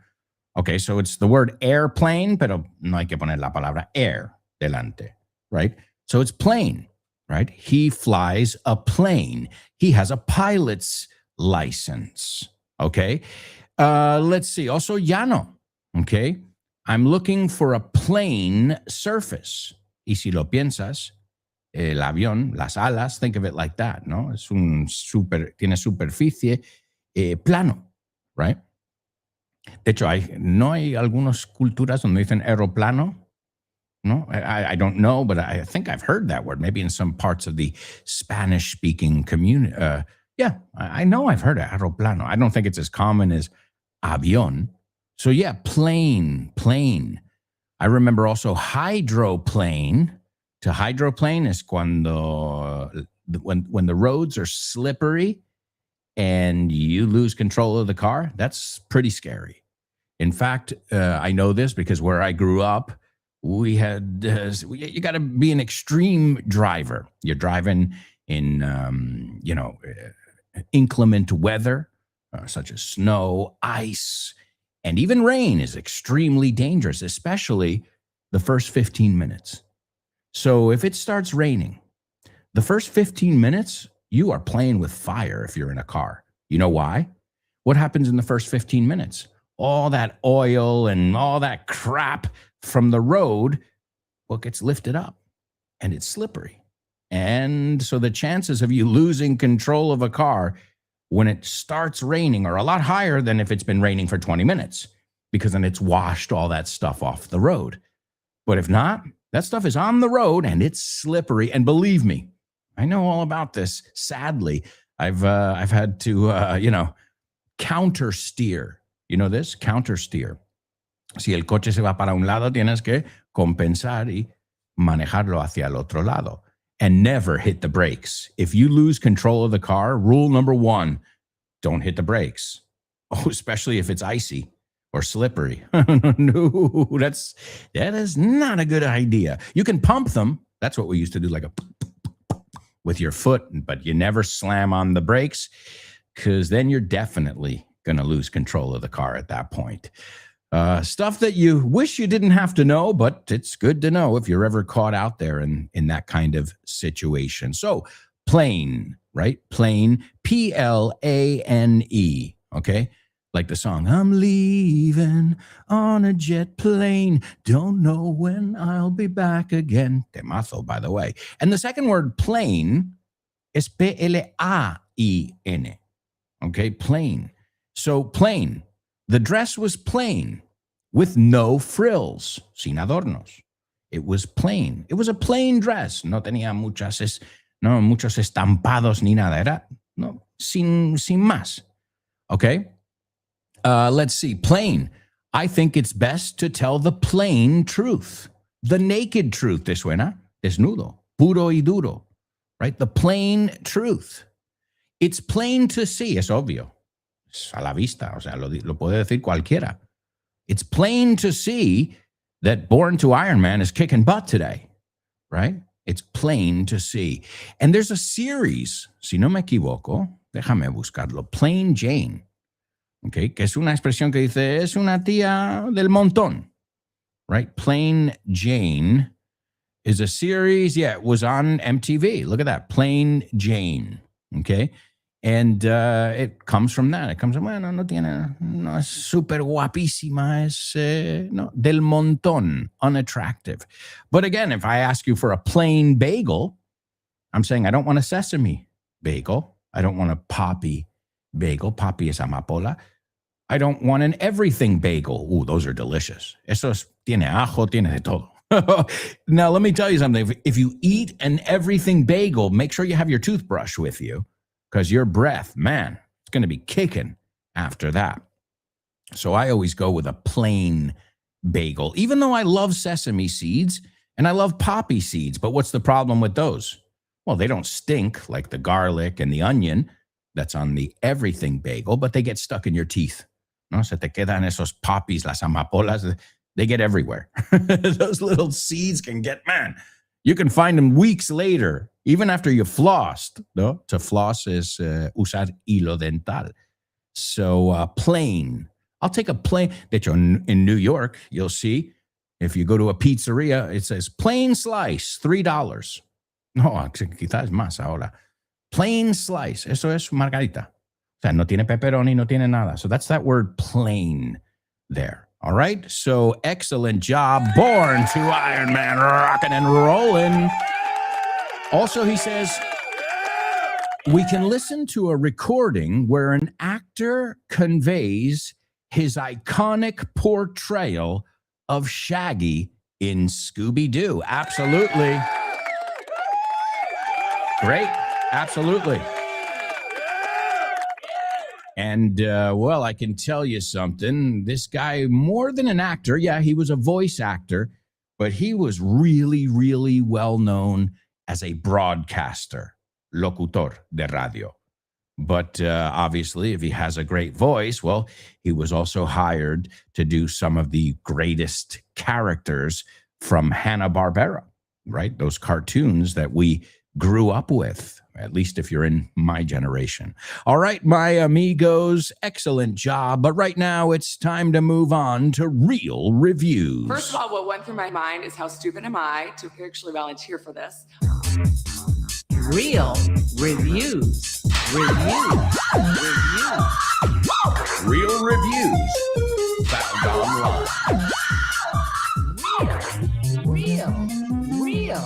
Okay, so it's the word airplane, pero no hay que poner la palabra air delante, right? So it's plane, right? He flies a plane. He has a pilot's license, okay? Let's see. Also, llano, okay? I'm looking for a plane surface. Y si lo piensas, el avión, las alas, think of it like that, ¿no? Tiene superficie plano, right? De hecho, no hay algunas culturas donde dicen aeroplano, no? I don't know, but I think I've heard that word, maybe in some parts of the Spanish-speaking community. Yeah, I know I've heard of aeroplano. I don't think it's as common as avión. So yeah, plane. I remember also hydroplane. To hydroplane is cuando when the roads are slippery and you lose control of the car. That's pretty scary. In fact, I know this because where I grew up, we had you got to be an extreme driver. You're driving in inclement weather, such as snow, ice, and even rain is extremely dangerous, especially the first 15 minutes. So if it starts raining, the first 15 minutes, you are playing with fire if you're in a car. You know why? What happens in the first 15 minutes? All that oil and all that crap from the road, well, gets lifted up and it's slippery. And so the chances of you losing control of a car when it starts raining are a lot higher than if it's been raining for 20 minutes, because then it's washed all that stuff off the road. But if not, that stuff is on the road and it's slippery. And believe me, I know all about this. Sadly, I've had to, counter steer. You know this? Counter steer. Si el coche se va para un lado, tienes que compensar y manejarlo hacia el otro lado. And never hit the brakes. If you lose control of the car, rule number 1, don't hit the brakes. Oh, especially if it's icy or slippery. No, that is not a good idea. You can pump them. That's what we used to do, like a with your foot, but you never slam on the brakes, because then you're definitely going to lose control of the car at that point. Stuff that you wish you didn't have to know, but it's good to know if you're ever caught out there in that kind of situation. So plane, right? Plane, Plane, okay? Like the song, I'm leaving on a jet plane, don't know when I'll be back again. Temazo, by the way. And the second word, plane, is Plain, okay? Plain. So plain. The dress was plain, with no frills, sin adornos. It was plain. It was a plain dress. No tenía muchos estampados ni nada. Era, no, sin más. Okay? Let's see. Plain. I think it's best to tell the plain truth. The naked truth. ¿Te suena? Desnudo. Puro y duro. Right? The plain truth. It's plain to see. Es obvio. A la vista, o sea, lo puede decir cualquiera. It's plain to see that Born to Iron Man is kicking butt today, right? It's plain to see. And there's a series, si no me equivoco, déjame buscarlo, Plain Jane, okay, que es una expresión que dice, es una tía del montón, right? Plain Jane is a series, it was on MTV. Look at that, Plain Jane, okay? And it comes from that. It comes from, bueno, no es súper guapísima, es del montón, unattractive. But again, if I ask you for a plain bagel, I'm saying I don't want a sesame bagel. I don't want a poppy bagel. Poppy es amapola. I don't want an everything bagel. Ooh, those are delicious. Esos tiene ajo, tiene de todo. Now, let me tell you something. If you eat an everything bagel, make sure you have your toothbrush with you, because your breath, man, it's going to be kicking after that. So I always go with a plain bagel, even though I love sesame seeds and I love poppy seeds. But what's the problem with those? Well, they don't stink like the garlic and the onion that's on the everything bagel, but they get stuck in your teeth. No, se te quedan esos poppies, las amapolas, they get everywhere. Those little seeds can get, man, you can find them weeks later, even after you flossed. No? To floss is usar hilo dental. So plain. I'll take a plain. De hecho, in New York, you'll see, if you go to a pizzeria, it says plain slice, $3. No, quizás más ahora. Plain slice. Eso es margarita. O sea, no tiene pepperoni, no tiene nada. So that's that word plain there. All right. So excellent job. Born to Iron Man, rocking and rolling. Also, he says, we can listen to a recording where an actor conveys his iconic portrayal of Shaggy in Scooby-Doo. Absolutely. Great. Absolutely. And, well, I can tell you something. This guy, more than an actor, yeah, he was a voice actor, but he was really, really well known as a broadcaster, locutor de radio. But obviously, if he has a great voice, well, he was also hired to do some of the greatest characters from Hanna-Barbera, right? Those cartoons that we grew up with, at least if you're in my generation. All right, my amigos, excellent job. But right now, it's time to move on to real reviews. First of all, what went through my mind is how stupid am I to actually volunteer for this? Real reviews. Reviews. Real reviews found online. Real reviews.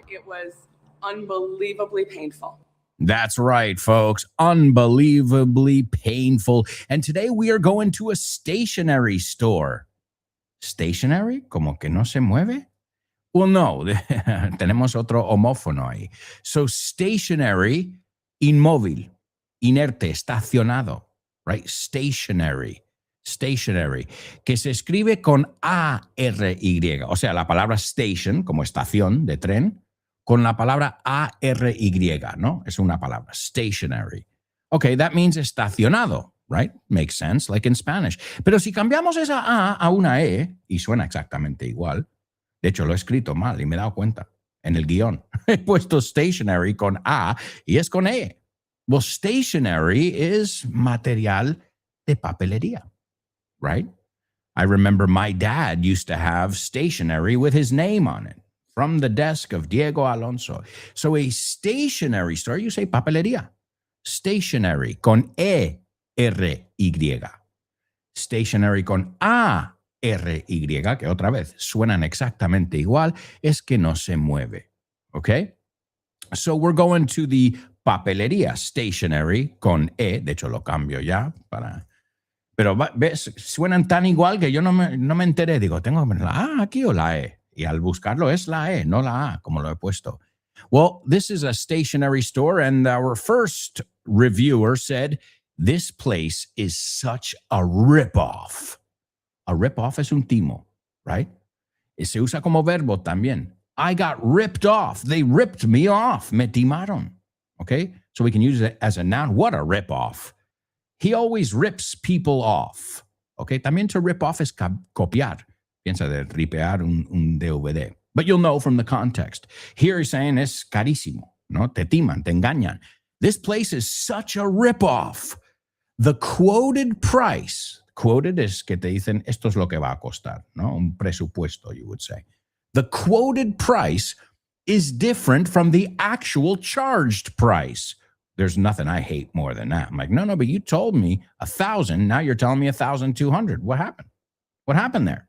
It was unbelievably painful. That's right, folks. Unbelievably painful. And today we are going to a stationery store. ¿Stationary? ¿Como que no se mueve? Well, no. Tenemos otro homófono ahí. So, stationary, inmóvil, inerte, estacionado. Right? Stationary. Stationary. Que se escribe con A-R-Y. O sea, la palabra station, como estación de tren, con la palabra A-R-Y, ¿no? Es una palabra, stationary. Okay, that means estacionado, right? Makes sense, like in Spanish. Pero si cambiamos esa A una E, y suena exactamente igual, de hecho lo he escrito mal y me he dado cuenta en el guión. He puesto stationary con A y es con E. Well, stationery is material de papelería, right? I remember my dad used to have stationery with his name on it. From the desk of Diego Alonso. So a stationery store, you say papelería. Stationery con E-R-Y. Stationery con A-R-Y, que otra vez suenan exactamente igual, es que no se mueve. Okay? So we're going to the papelería. Stationery con E, de hecho lo cambio ya para... Pero ves, suenan tan igual que yo no me enteré. Digo, ¿tengo la A aquí o la E? Y al buscarlo es la E, no la A, como lo he puesto. Well, this is a stationery store, and our first reviewer said, this place is such a ripoff. A ripoff es un timo, right? Y se usa como verbo también. I got ripped off. They ripped me off. Me timaron. Okay? So we can use it as a noun. What a ripoff. He always rips people off. Okay? También to rip off es copiar. Piensa de ripear un DVD. But you'll know from the context. Here he's saying es carísimo, ¿no? Te timan, te engañan. This place is such a ripoff. The quoted price, quoted es que te dicen esto es lo que va a costar, ¿no? Un presupuesto, you would say. The quoted price is different from the actual charged price. There's nothing I hate more than that. I'm like, no, but you told me 1,000. Now you're telling me 1,200. What happened? What happened there?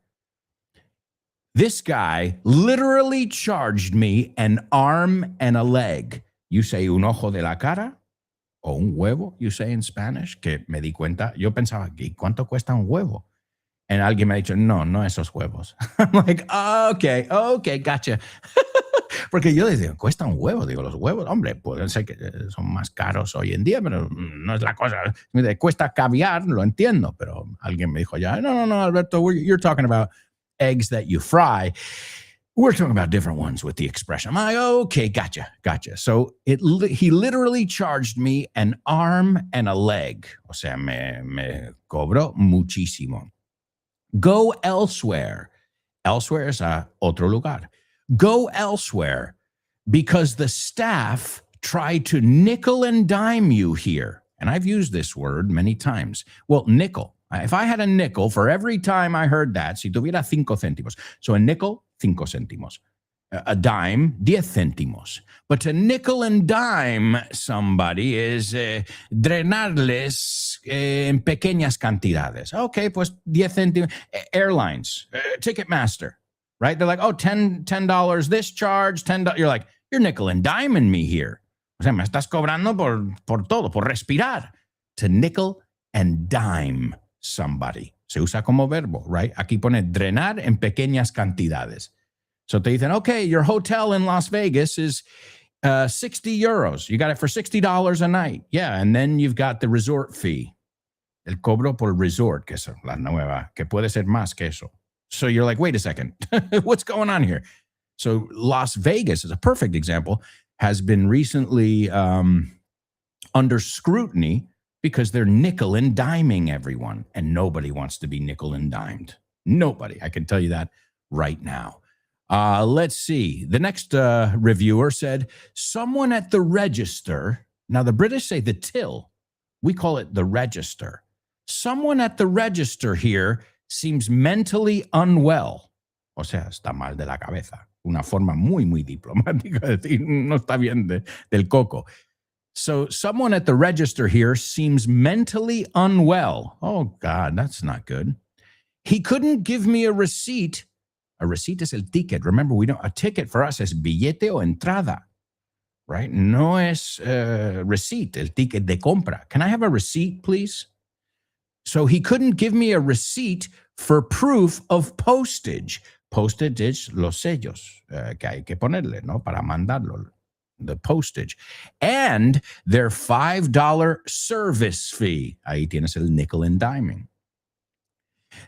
This guy literally charged me an arm and a leg. You say un ojo de la cara o un huevo, you say in Spanish, que me di cuenta. Yo pensaba, ¿cuánto cuesta un huevo? And alguien me ha dicho, no esos huevos. I'm like, okay, gotcha. Porque yo les digo, cuesta un huevo. Digo, los huevos, hombre, pueden ser que son más caros hoy en día, pero no es la cosa. Cuesta caviar, lo entiendo, pero alguien me dijo ya, no, Alberto, you're talking about eggs that you fry. We're talking about different ones with the expression. I'm like, okay, gotcha. So he literally charged me an arm and a leg. O sea, me cobró muchísimo. Go elsewhere. Elsewhere es a otro lugar. Go elsewhere because the staff tried to nickel and dime you here. And I've used this word many times. Well, nickel. If I had a nickel for every time I heard that, si tuviera 5 céntimos. So a nickel, 5 céntimos. A dime, 10 céntimos. But to nickel and dime somebody is drenarles en pequeñas cantidades. Okay, pues 10 céntimos. Airlines, Ticketmaster, right? They're like, oh, $10 this charge, $10. You're like, you're nickel and diming me here. O sea, me estás cobrando por todo, por respirar. To nickel and dime somebody. Se usa como verbo, right? Aquí pone drenar en pequeñas cantidades. So te dicen, okay, your hotel in Las Vegas is 60 euros. You got it for $60 a night. Yeah, and then you've got the resort fee. El cobro por resort, que es la nueva, que puede ser más que eso. So you're like, wait a second. What's going on here? So Las Vegas is a perfect example, has been recently under scrutiny because they're nickel and diming everyone, and nobody wants to be nickel and dimed. Nobody. I can tell you that right now. Let's see. The next reviewer said, someone at the register. Now, the British say the till. We call it the register. Someone at the register here seems mentally unwell. O sea, está mal de la cabeza. Una forma muy, muy diplomática de decir, no está bien del coco. So someone at the register here seems mentally unwell. Oh, God, that's not good. He couldn't give me a receipt. A receipt is el ticket. Remember, a ticket for us is billete o entrada, right? No es receipt, el ticket de compra. Can I have a receipt, please? So he couldn't give me a receipt for proof of postage. Postage es los sellos que hay que ponerle, ¿no? Para mandarlo, the postage. And their $5 service fee. Ahí tienes el nickel and diming.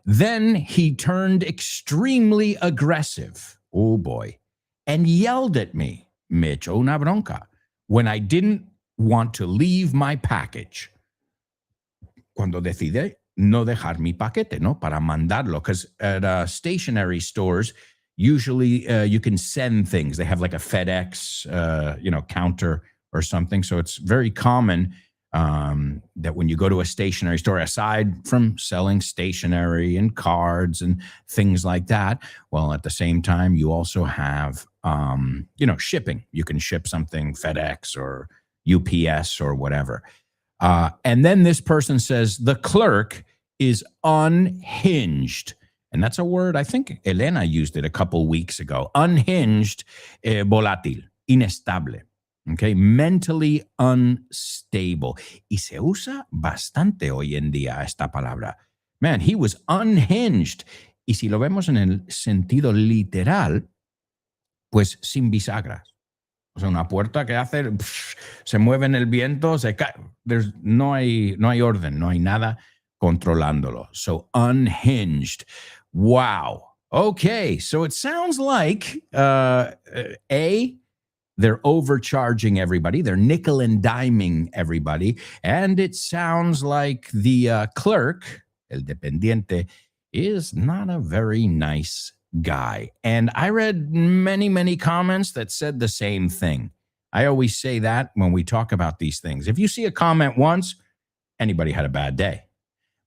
Then he turned extremely aggressive. Oh boy. And yelled at me. Me echó una bronca. When I didn't want to leave my package. Cuando decidí no dejar mi paquete, ¿no? Para mandarlo. Because at stationery stores, usually you can send things. They have like a FedEx, counter or something. So it's very common that when you go to a stationery store, aside from selling stationery and cards and things like that, well, at the same time, you also have, shipping. You can ship something FedEx or UPS or whatever. And then this person says, the clerk is unhinged. And that's a word, I think Elena used it a couple weeks ago. Unhinged, volátil, inestable. Okay, mentally unstable. Y se usa bastante hoy en día esta palabra. Man, he was unhinged. Y si lo vemos en el sentido literal, pues sin bisagras. O sea, una puerta que hace, se mueve en el viento, se cae. No hay orden, no hay nada controlándolo. So unhinged. Wow. Okay, so it sounds like they're overcharging everybody. They're nickel and diming everybody. And it sounds like the clerk, el dependiente, is not a very nice guy. And I read many, many comments that said the same thing. I always say that when we talk about these things. If you see a comment once, anybody had a bad day.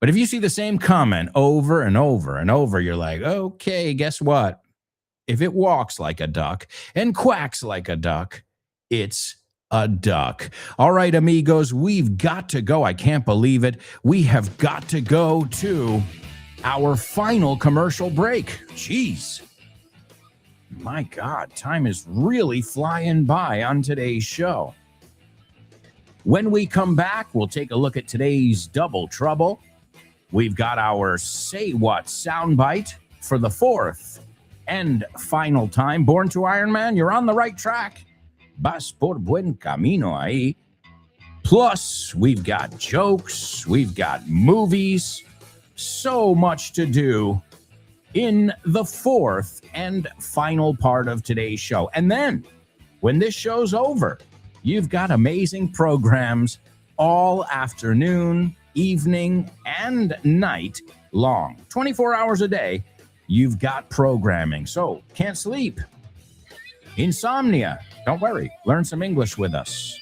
But if you see the same comment over and over and over, you're like, okay, guess what? If it walks like a duck and quacks like a duck, it's a duck. All right, amigos, we've got to go. I can't believe it. We have got to go to our final commercial break. Jeez. My God, time is really flying by on today's show. When we come back, we'll take a look at today's Double Trouble. We've got our Say What soundbite for the fourth and final time. Born to Iron Man, you're on the right track. Vas por buen camino ahí. Plus, we've got jokes, we've got movies, so much to do in the fourth and final part of today's show. And then, when this show's over, you've got amazing programs all afternoon, evening, and night long. 24 hours a day, you've got programming. So, can't sleep. Insomnia, don't worry. Learn some English with us.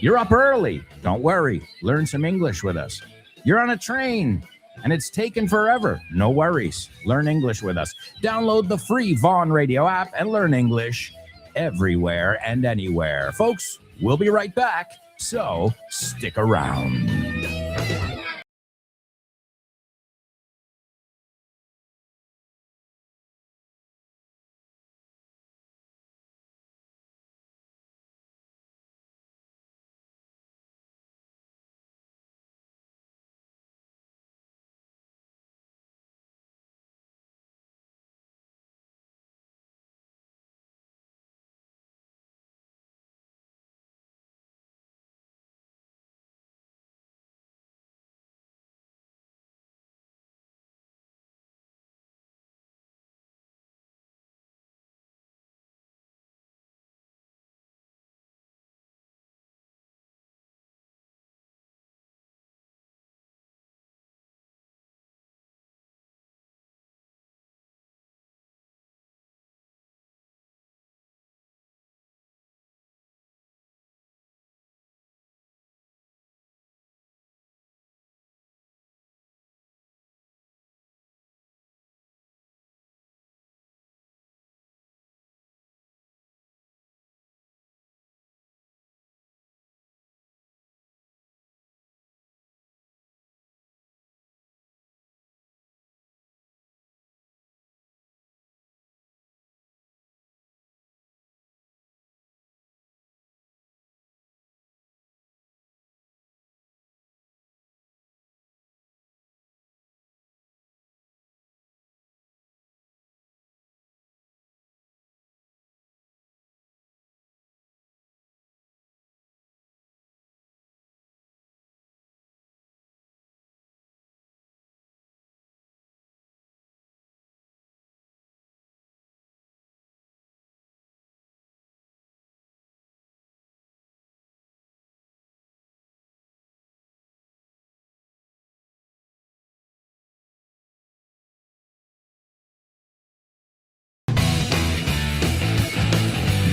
You're up early. Don't worry. Learn some English with us. You're on a train and it's taken forever. No worries. Learn English with us. Download the free Vaughn Radio app and learn English everywhere and anywhere. Folks, we'll be right back, so stick around.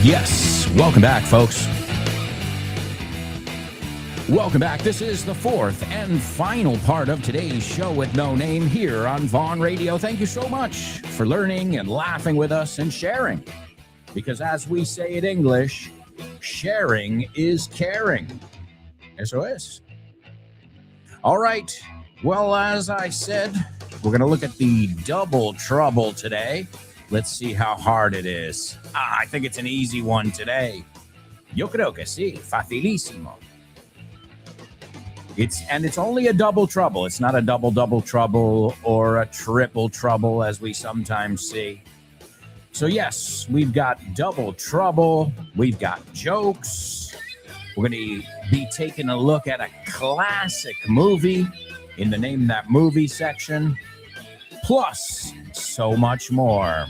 Yes, welcome back, folks. Welcome back. This is the fourth and final part of today's show with no name here on Vaughn Radio. Thank you so much for learning and laughing with us and sharing. Because as we say in English, sharing is caring. Eso es. All right. Well, as I said, we're going to look at the double trouble today. Let's see how hard it is. I think it's an easy one today. Yo creo que sí. Facilísimo. It's only a double trouble. It's not a double trouble or a triple trouble as we sometimes see. So yes, we've got double trouble. We've got jokes. We're going to be taking a look at a classic movie in the Name That Movie section. Plus so much more.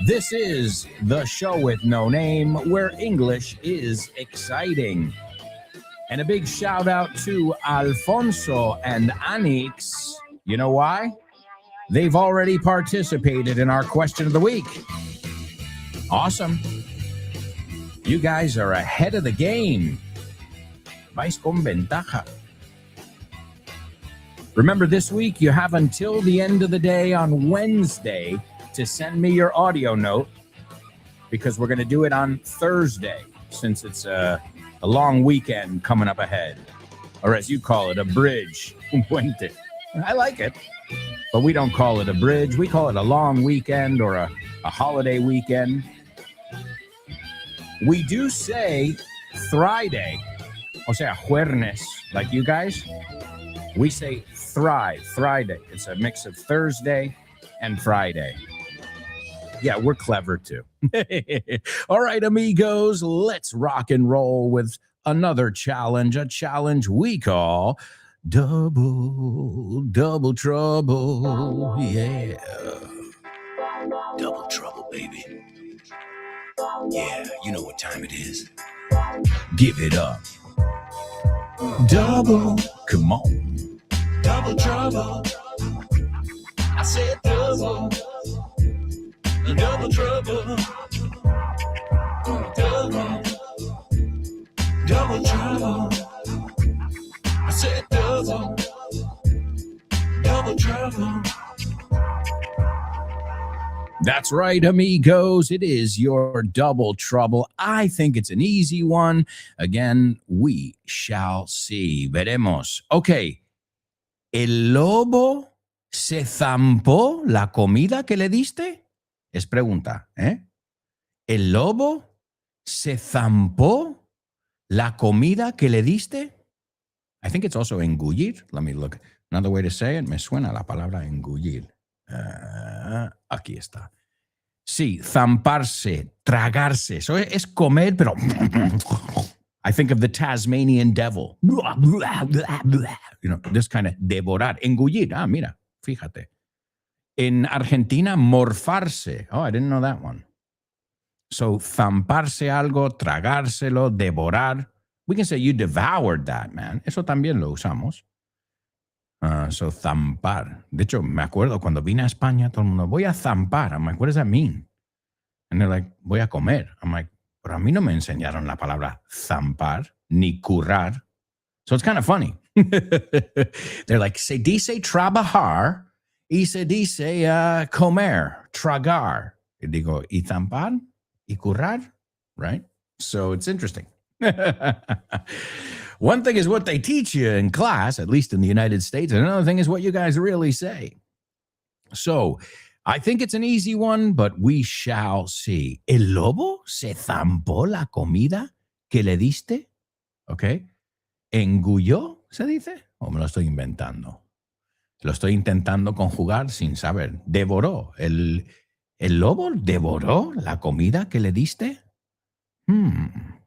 This is the show with no name where English is exciting. And a big shout out to Alfonso and Anix. You know why? They've already participated in our question of the week. Awesome. You guys are ahead of the game. Vais con ventaja. Remember, this week you have until the end of the day on Wednesday to send me your audio note because we're going to do it on Thursday since it's a long weekend coming up ahead. Or as you call it, a bridge. Un puente. I like it. But we don't call it a bridge. We call it a long weekend or a holiday weekend. We do say Friday. O sea, jueves, like you guys. We say Friday. It's a mix of Thursday and Friday. Yeah, we're clever too. All right, amigos, let's rock and roll with another challenge, a challenge we call Double Trouble. Yeah. Double trouble, baby. Yeah, you know what time it is. Give it up. Double, come on. Double trouble. I said double. Double trouble. Double trouble. I said double trouble. That's right, amigos. It is your double trouble. I think it's an easy one. Again, we shall see. Veremos. Okay. ¿El lobo se zampó la comida que le diste? Es pregunta, ¿eh? ¿El lobo se zampó la comida que le diste? I think it's also engullir. Let me look. Another way to say it. Me suena la palabra engullir. Aquí está. Sí, zamparse, tragarse. So es comer, pero I think of the Tasmanian devil. You know, this kind of devorar. Engullir. Ah, mira, fíjate. In Argentina, morfarse. Oh, I didn't know that one. So, zamparse algo, tragárselo, devorar. We can say you devoured that, man. Eso también lo usamos. So, zampar. De hecho, me acuerdo cuando vine a España, todo el mundo, voy a zampar. I'm like, what does that mean? And they're like, voy a comer. I'm like, pero a mí no me enseñaron la palabra zampar, ni currar. So, it's kind of funny. They're like, se dice trabajar y se dice comer, tragar. Y digo, y zampar, y currar, right? So, it's interesting. One thing is what they teach you in class, at least in the United States, and another thing is what you guys really say. So, I think it's an easy one, but we shall see. ¿El lobo se zampó la comida que le diste? ¿Ok? ¿Engulló, se dice? ¿O me lo estoy inventando? Lo estoy intentando conjugar sin saber. ¿Devoró? ¿El lobo devoró la comida que le diste?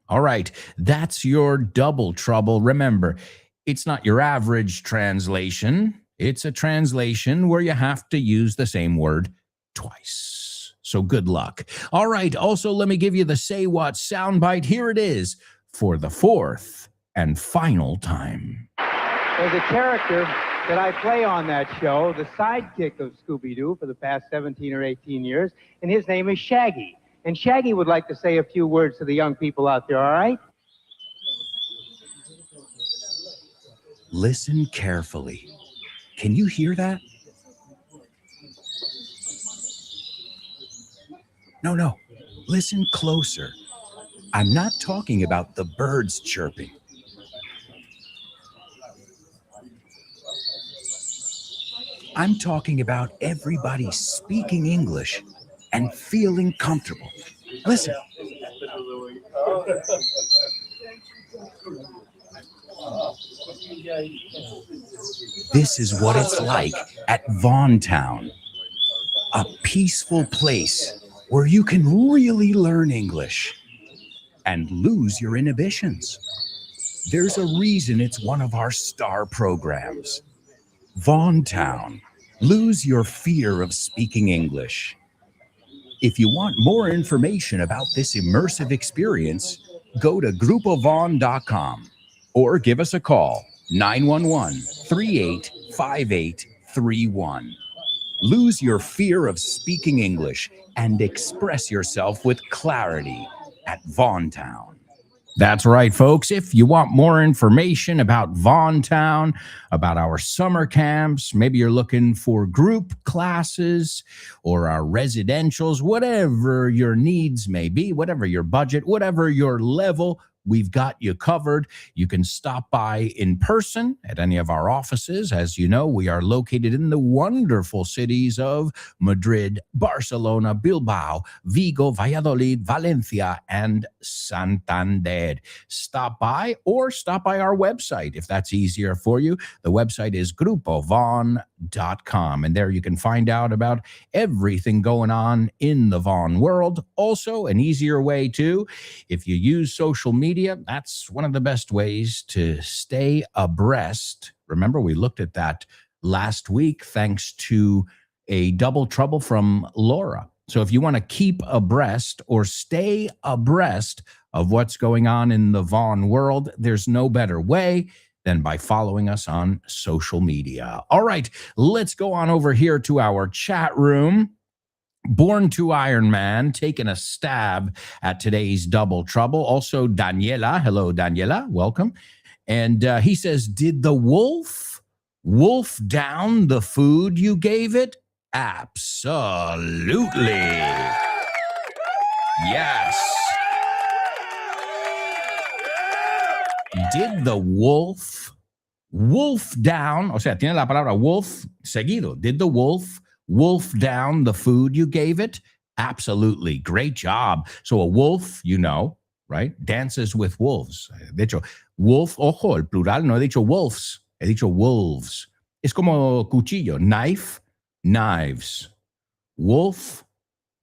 All right, that's your double trouble. Remember, it's not your average translation. It's a translation where you have to use the same word twice. So good luck. All right, also let me give you the Say What soundbite. Here it is for the fourth and final time. There's a character that I play on that show, the sidekick of Scooby-Doo for the past 17 or 18 years, and his name is Shaggy. And Shaggy would like to say a few words to the young people out there, all right? Listen carefully. Can you hear that? No. Listen closer. I'm not talking about the birds chirping. I'm talking about everybody speaking English and feeling comfortable. Listen. This is what it's like at Vaughn Town, a peaceful place where you can really learn English and lose your inhibitions. There's a reason it's one of our star programs. Vaughn Town, lose your fear of speaking English. If you want more information about this immersive experience, go to grupovaughn.com or give us a call, 911-385831. Lose your fear of speaking English and express yourself with clarity at Vaughn Town. That's right, folks. If you want more information about Vaughn Town, about our summer camps, maybe you're looking for group classes or our residentials, whatever your needs may be, whatever your budget, whatever your level, we've got you covered. You can stop by in person at any of our offices. As you know, we are located in the wonderful cities of Madrid, Barcelona, Bilbao, Vigo, Valladolid, Valencia, and Santander. Stop by or stop by our website if that's easier for you. The website is grupovaughn.com, and there you can find out about everything going on in the Vaughn world. Also, an easier way too, if you use social media, that's one of the best ways to stay abreast. Remember, we looked at that last week thanks to a double trouble from Laura. So if you want to keep abreast or stay abreast of what's going on in the Vaughn world, there's no better way than by following us on social media. All right, let's go on over here to our chat room. Born to Iron Man, taking a stab at today's double trouble. Also, Daniela. Hello, Daniela. Welcome. And he says, did the wolf down the food you gave it? Absolutely. Yes. Did the wolf down, o sea, tiene la palabra wolf seguido. Did the wolf down the food you gave it? Absolutely. Great job. So a wolf, you know, right, dances with wolves. De hecho, wolf, ojo, el plural, no he dicho wolves, he dicho wolves. Es como cuchillo, knife, knives. Wolf,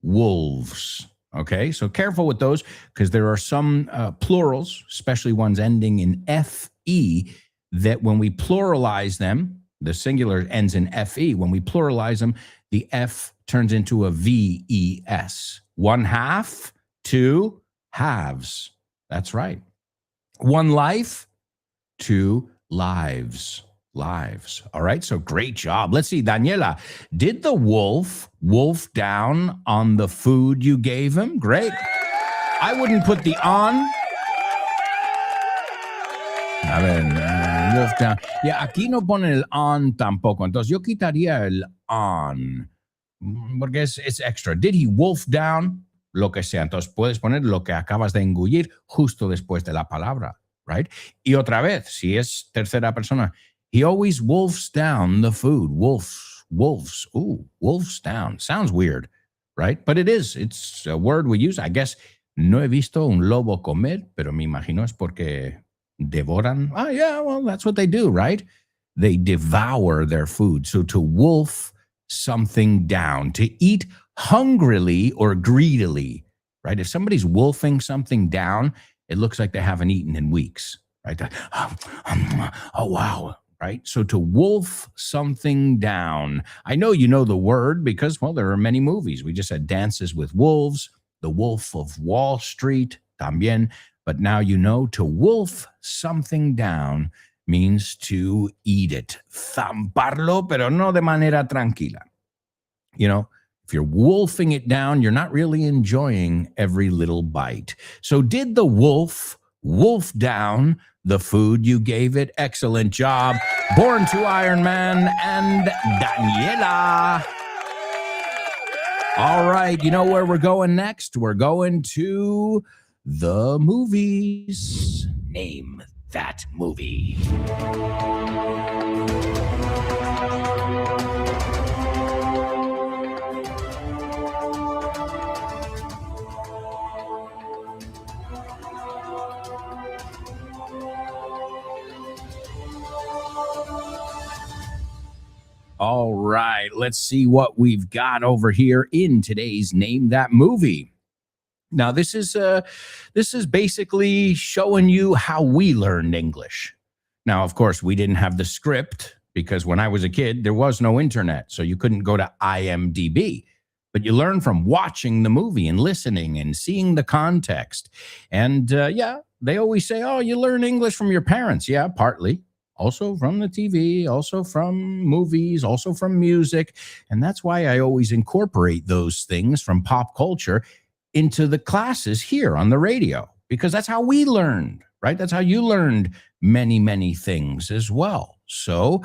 wolves. Okay, so careful with those because there are some plurals, especially ones ending in FE, that when we pluralize them, the singular ends in FE. When we pluralize them, the F turns into a VES. 1/2, 2 halves. That's right. 1 life, 2 lives. Lives. All right, so great job. Let's see, Daniela, did the wolf down on the food you gave him? Great. I wouldn't put the on. A ver, wolf down. Yeah, aquí no ponen el on tampoco. Entonces yo quitaría el on porque es extra. Did he wolf down? Lo que sea. Entonces puedes poner lo que acabas de engullir justo después de la palabra, right? Y otra vez, si es tercera persona, he always wolfs down the food. Wolves. Ooh, wolfs down. Sounds weird, right? But it is. It's a word we use. I guess no he visto un lobo comer, pero me imagino es porque devoran. Oh, yeah, well, that's what they do, right? They devour their food. So to wolf something down, to eat hungrily or greedily, right? If somebody's wolfing something down, it looks like they haven't eaten in weeks, right? Oh, wow. Right? So to wolf something down. I know you know the word because, well, there are many movies. We just had Dances with Wolves, The Wolf of Wall Street, también. But now you know to wolf something down means to eat it. Zamparlo, pero no de manera tranquila. You know, if you're wolfing it down, you're not really enjoying every little bite. So did the wolf down the food you gave it? Excellent job. Born to Iron Man and Daniela. All right, you know where we're going next? We're going to the movies. Name that movie. All right, let's see what we've got over here in today's Name That Movie. Now, this is basically showing you how we learned English. Now, of course, we didn't have the script because when I was a kid, there was no internet, so you couldn't go to IMDb. But you learn from watching the movie and listening and seeing the context. And yeah, they always say, oh, you learn English from your parents. Yeah, partly. Also from the TV, also from movies, also from music. And that's why I always incorporate those things from pop culture into the classes here on the radio, because that's how we learned, right? That's how you learned many, many things as well. So,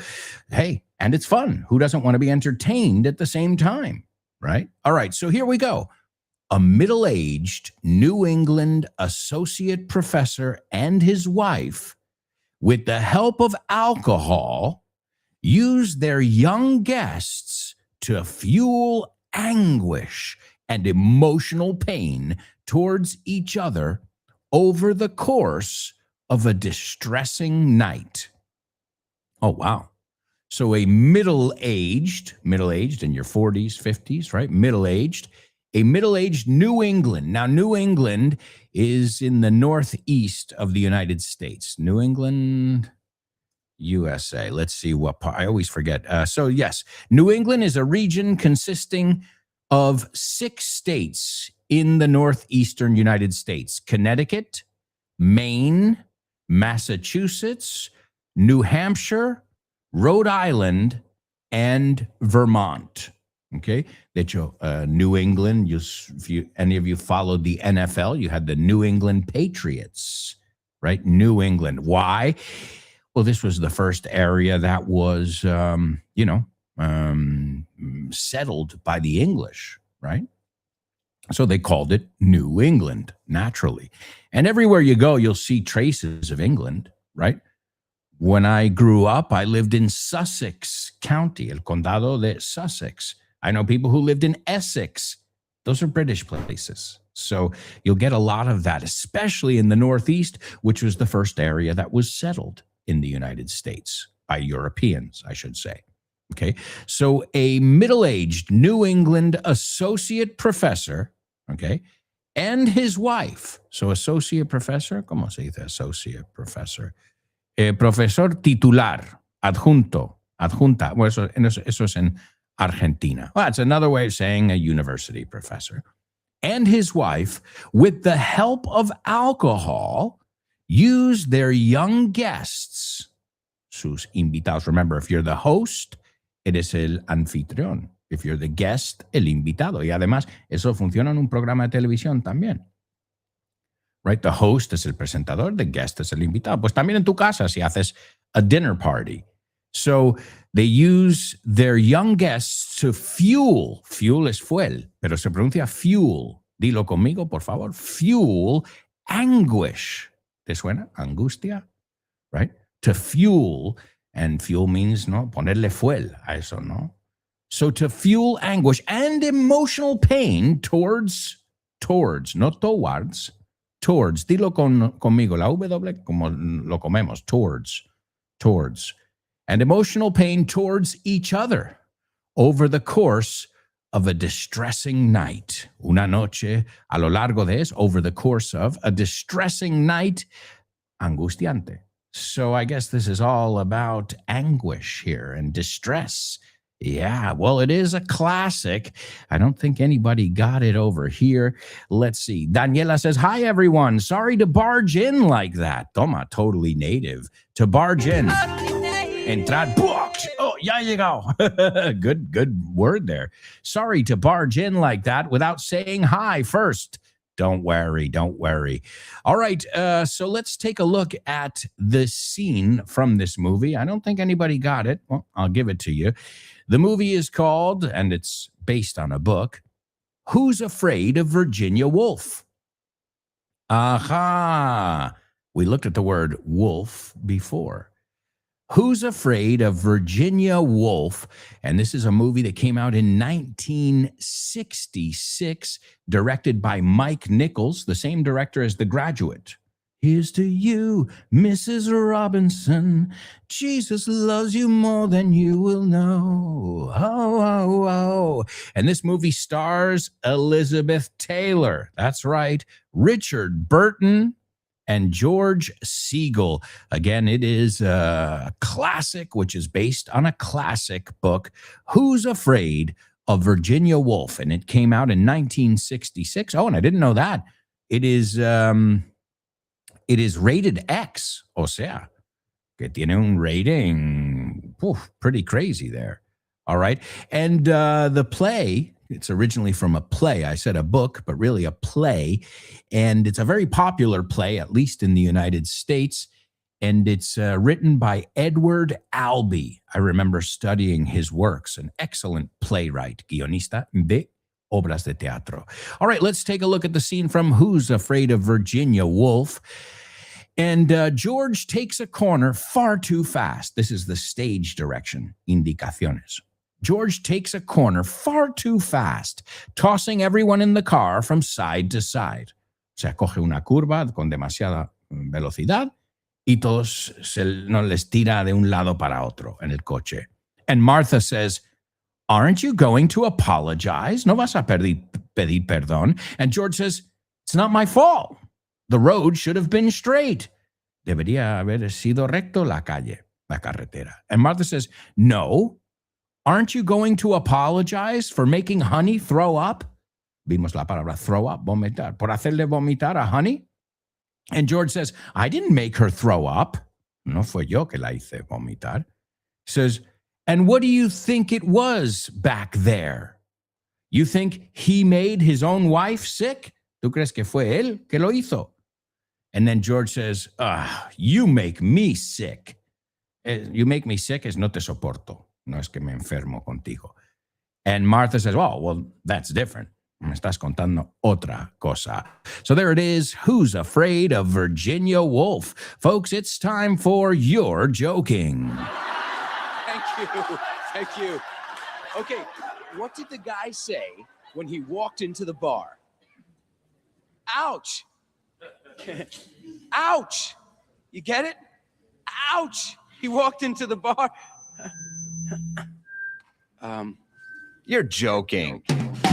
hey, and it's fun. Who doesn't want to be entertained at the same time, right? All right, so here we go. A middle-aged New England associate professor and his wife, with the help of alcohol, use their young guests to fuel anguish and emotional pain towards each other over the course of a distressing night. Oh, wow. So a middle-aged in your 40s, 50s, right? A middle-aged New England. Now, New England is in the northeast of the United States. New England, USA. Let's see what part. I always forget. So yes, New England is a region consisting of 6 states in the northeastern United States: Connecticut, Maine, Massachusetts, New Hampshire, Rhode Island, and Vermont. Okay. De hecho, New England, any of you followed the NFL, you had the New England Patriots, right? New England. Why? Well, this was the first area that was, settled by the English, right? So they called it New England, naturally. And everywhere you go, you'll see traces of England, right? When I grew up, I lived in Sussex County, El Condado de Sussex. I know people who lived in Essex. Those are British places. So you'll get a lot of that, especially in the Northeast, which was the first area that was settled in the United States by Europeans, I should say. Okay. So a middle-aged New England associate professor, okay, and his wife. So associate professor, ¿cómo se dice associate professor? Profesor titular, adjunta. Well, eso es en Argentina. Well, that's another way of saying a university professor. And his wife, with the help of alcohol, used their young guests, sus invitados. Remember, if you're the host, eres el anfitrión. If you're the guest, el invitado. Y además, eso funciona en un programa de televisión también. Right? The host es el presentador, the guest es el invitado. Pues también en tu casa si haces a dinner party. So they use their young guests to fuel es fuel, pero se pronuncia fuel. Dilo conmigo, por favor. Fuel anguish. ¿Te suena? Angustia, right? To fuel, and fuel means, ¿no? Ponerle fuel a eso, ¿no? So to fuel anguish and emotional pain towards, no towards, towards. Dilo conmigo, la W como lo comemos, towards. And emotional pain towards each other over the course of a distressing night. Una noche a lo largo de eso, over the course of a distressing night, angustiante. So I guess this is all about anguish here and distress Yeah, well, it is a classic. I don't think anybody got it over here. Let's see. Daniela says, hi, everyone. Sorry to barge in like that. Toma, totally native. To barge in. Entrar. Oh, ya llegó. Good word there. Sorry to barge in like that without saying hi first. Don't worry. All right, so let's take a look at the scene from this movie. I don't think anybody got it. Well, I'll give it to you. The movie is called, and it's based on a book, Who's Afraid of Virginia Woolf? Aha! We looked at the word wolf before. Who's Afraid of Virginia Woolf? And this is a movie that came out in 1966, directed by Mike Nichols, the same director as The Graduate. Here's to you, Mrs. Robinson. Jesus loves you more than you will know. Oh, oh, oh. And this movie stars Elizabeth Taylor. That's right. Richard Burton and George Siegel. Again, it is a classic, which is based on a classic book, Who's Afraid of Virginia Woolf? And it came out in 1966. Oh, and I didn't know that. It is rated X, o sea, que tiene un rating pretty crazy there. All right. And the play, it's originally from a play. I said a book, but really a play. And it's a very popular play, at least in the United States. And it's written by Edward Albee. I remember studying his works, an excellent playwright, guionista de obras de teatro. All right, let's take a look at the scene from Who's Afraid of Virginia Woolf? And George takes a corner far too fast. This is the stage direction, indicaciones. George takes a corner far too fast, tossing everyone in the car from side to side. O sea, coge una curva con demasiada velocidad y todos no les tira de un lado para otro en el coche. And Martha says, aren't you going to apologize? No vas a pedir perdón. And George says, it's not my fault. The road should have been straight. Debería haber sido recto la carretera. And Martha says, no. Aren't you going to apologize for making Honey throw up? Vimos la palabra throw up, vomitar. Por hacerle vomitar a Honey? And George says, I didn't make her throw up. No fue yo que la hice vomitar. He says, and what do you think it was back there? You think he made his own wife sick? ¿Tú crees que fue él que lo hizo? And then George says, you make me sick. You make me sick es no te soporto. No es que me enfermo contigo. And Martha says, well, that's different. Me estás contando otra cosa. So there it is. Who's Afraid of Virginia Woolf? Folks, it's time for Your Joking. Thank you. Okay, what did the guy say when he walked into the bar? Ouch. Ouch. You get it? Ouch. He walked into the bar. You're joking.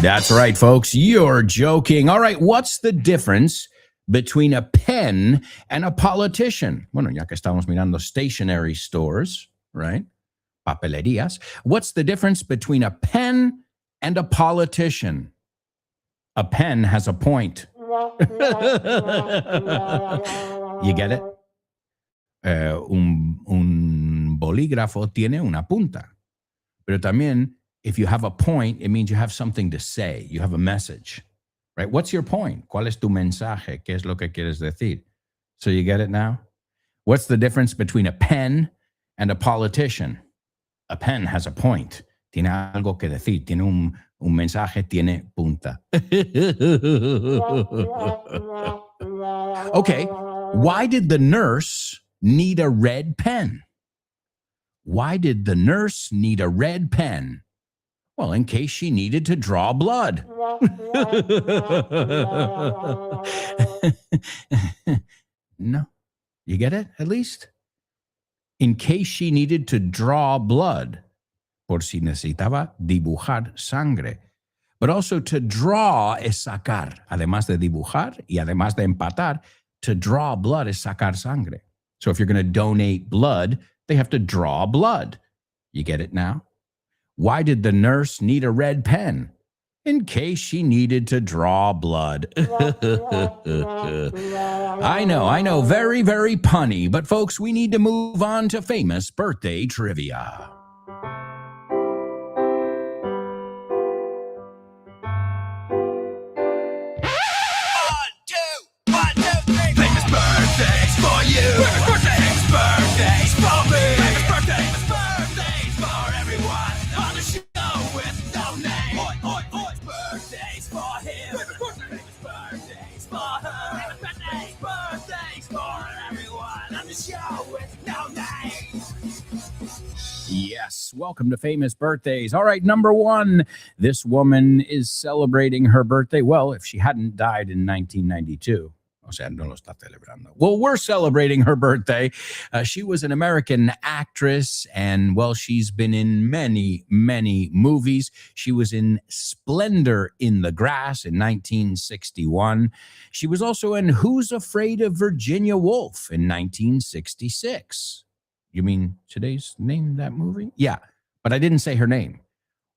That's right, folks. You're joking. All right, what's the difference between a pen and a politician? Bueno, ya que estamos mirando stationery stores, right? Papelerías. What's the difference between a pen and a politician? A pen has a point. You get it? Un bolígrafo tiene una punta. Pero también, if you have a point, it means you have something to say. You have a message, right? What's your point? ¿Cuál es tu mensaje? ¿Qué es lo que quieres decir? So you get it now? What's the difference between a pen and a politician? A pen has a point. Tiene algo que decir. Tiene un mensaje, tiene punta. Okay, why did the nurse need a red pen? Why did the nurse need a red pen? Well, in case she needed to draw blood. No, you get it, at least? In case she needed to draw blood. Por si necesitaba dibujar sangre. But also to draw es sacar. Además de dibujar y además de empatar, to draw blood is sacar sangre. So if you're going to donate blood, they have to draw blood. You get it now? Why did the nurse need a red pen? In case she needed to draw blood. I know, very, very punny, but folks, we need to move on to famous birthday trivia. Famous birthdays for you. Famous birthdays for me. Famous birthdays for everyone on the show with no name. Famous birthdays for him. Famous birthdays for her. Famous birthdays for everyone on the show with no name. Yes, welcome to Famous Birthdays. All right, number one, this woman is celebrating her birthday. Well, if she hadn't died in 1992. O sea, no lo está celebrando. Well, we're celebrating her birthday. She was an American actress, and, well, she's been in many, many movies. She was in Splendor in the Grass in 1961. She was also in Who's Afraid of Virginia Woolf in 1966. You mean today's name, that movie? Yeah, but I didn't say her name.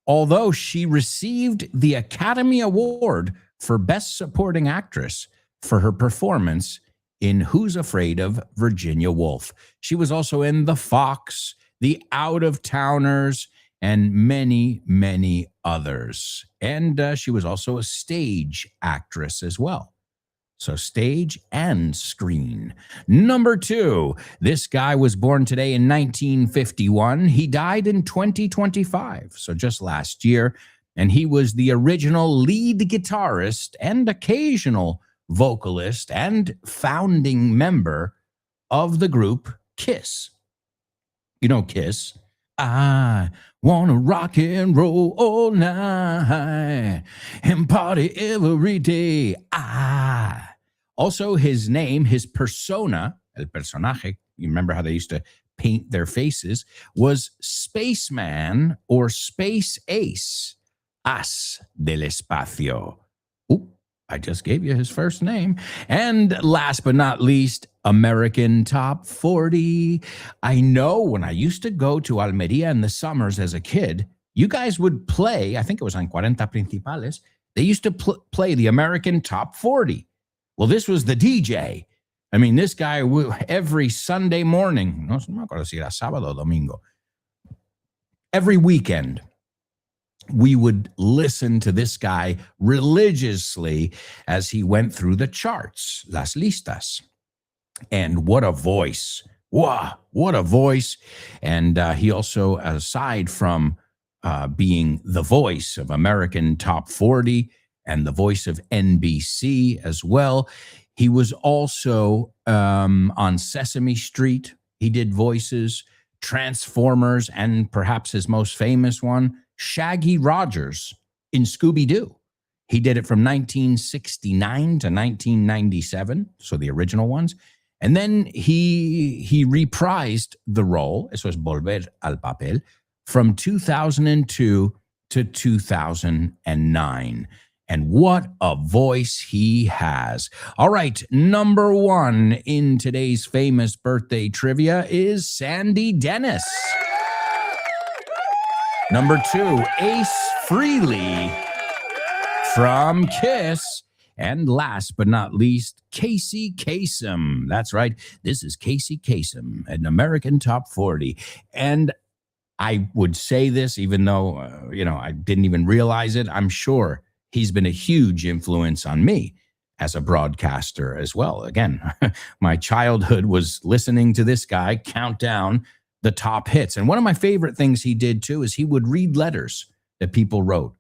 Although she received the Academy Award for Best Supporting Actress for her performance in Who's Afraid of Virginia Woolf. She was also in The Fox, The Out-of-Towners, and many, many others. And she was also a stage actress as well. So stage and screen. Number two, this guy was born today in 1951. He died in 2025, so just last year. And he was the original lead guitarist and occasional vocalist and founding member of the group Kiss. You know Kiss? I wanna rock and roll all night and party every day. Also, his name, his persona, el personaje, you remember how they used to paint their faces, was Spaceman or Space Ace, As del Espacio. Ooh, I just gave you his first name. And last but not least, American Top 40. I know when I used to go to Almeria in the summers as a kid, you guys would play, I think it was on 40 Principales, they used to play the American Top 40. Well, this was the DJ. I mean, this guy, every Sunday morning, no me acuerdo si era sábado o domingo, every weekend, we would listen to this guy religiously as he went through the charts, las listas. And what a voice. Wow, what a voice. And he also, aside from being the voice of American Top 40 and the voice of NBC as well, he was also on Sesame Street. He did voices, Transformers, and perhaps his most famous one, Shaggy Rogers in Scooby-Doo. He did it from 1969 to 1997, so the original ones. And then he reprised the role, eso es volver al papel, from 2002 to 2009. And what a voice he has. All right, number one in today's famous birthday trivia is Sandy Dennis. Number two, Ace Frehley from Kiss. And last but not least, Casey Kasem. That's right. This is Casey Kasem, an American Top 40. And I would say this, even though, I didn't even realize it. I'm sure he's been a huge influence on me as a broadcaster as well. Again, my childhood was listening to this guy count down the top hits. And one of my favorite things he did, too, is he would read letters that people wrote.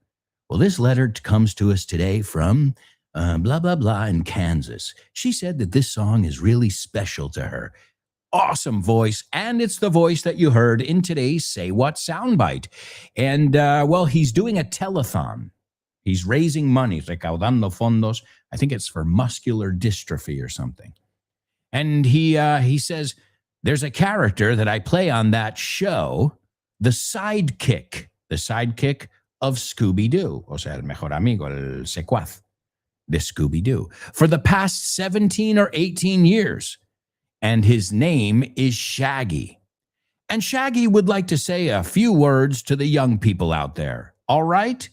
Well, this letter comes to us today from blah, blah, blah in Kansas. She said that this song is really special to her. Awesome voice. And it's the voice that you heard in today's Say What soundbite. And, he's doing a telethon. He's raising money, recaudando fondos. I think it's for muscular dystrophy or something. And he says, there's a character that I play on that show, the sidekick of Scooby-Doo. O sea, el mejor amigo, el secuaz de Scooby-Doo. For the past 17 or 18 years. And his name is Shaggy. And Shaggy would like to say a few words to the young people out there. All right?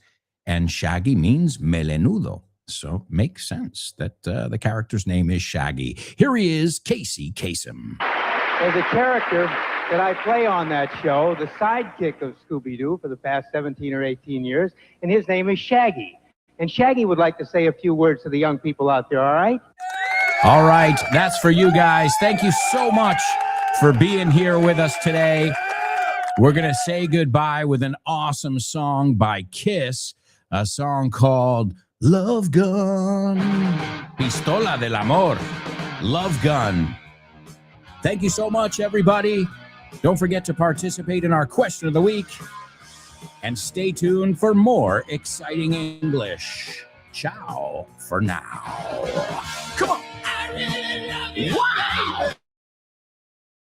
And Shaggy means melenudo. So makes sense that the character's name is Shaggy. Here he is, Casey Kasem. There's a character that I play on that show, the sidekick of Scooby-Doo for the past 17 or 18 years, and his name is Shaggy. And Shaggy would like to say a few words to the young people out there, all right? All right, that's for you guys. Thank you so much for being here with us today. We're going to say goodbye with an awesome song by Kiss, a song called Love Gun. Pistola del Amor. Love Gun. Thank you so much, everybody. Don't forget to participate in our question of the week. And stay tuned for more exciting English. Ciao for now. Come on.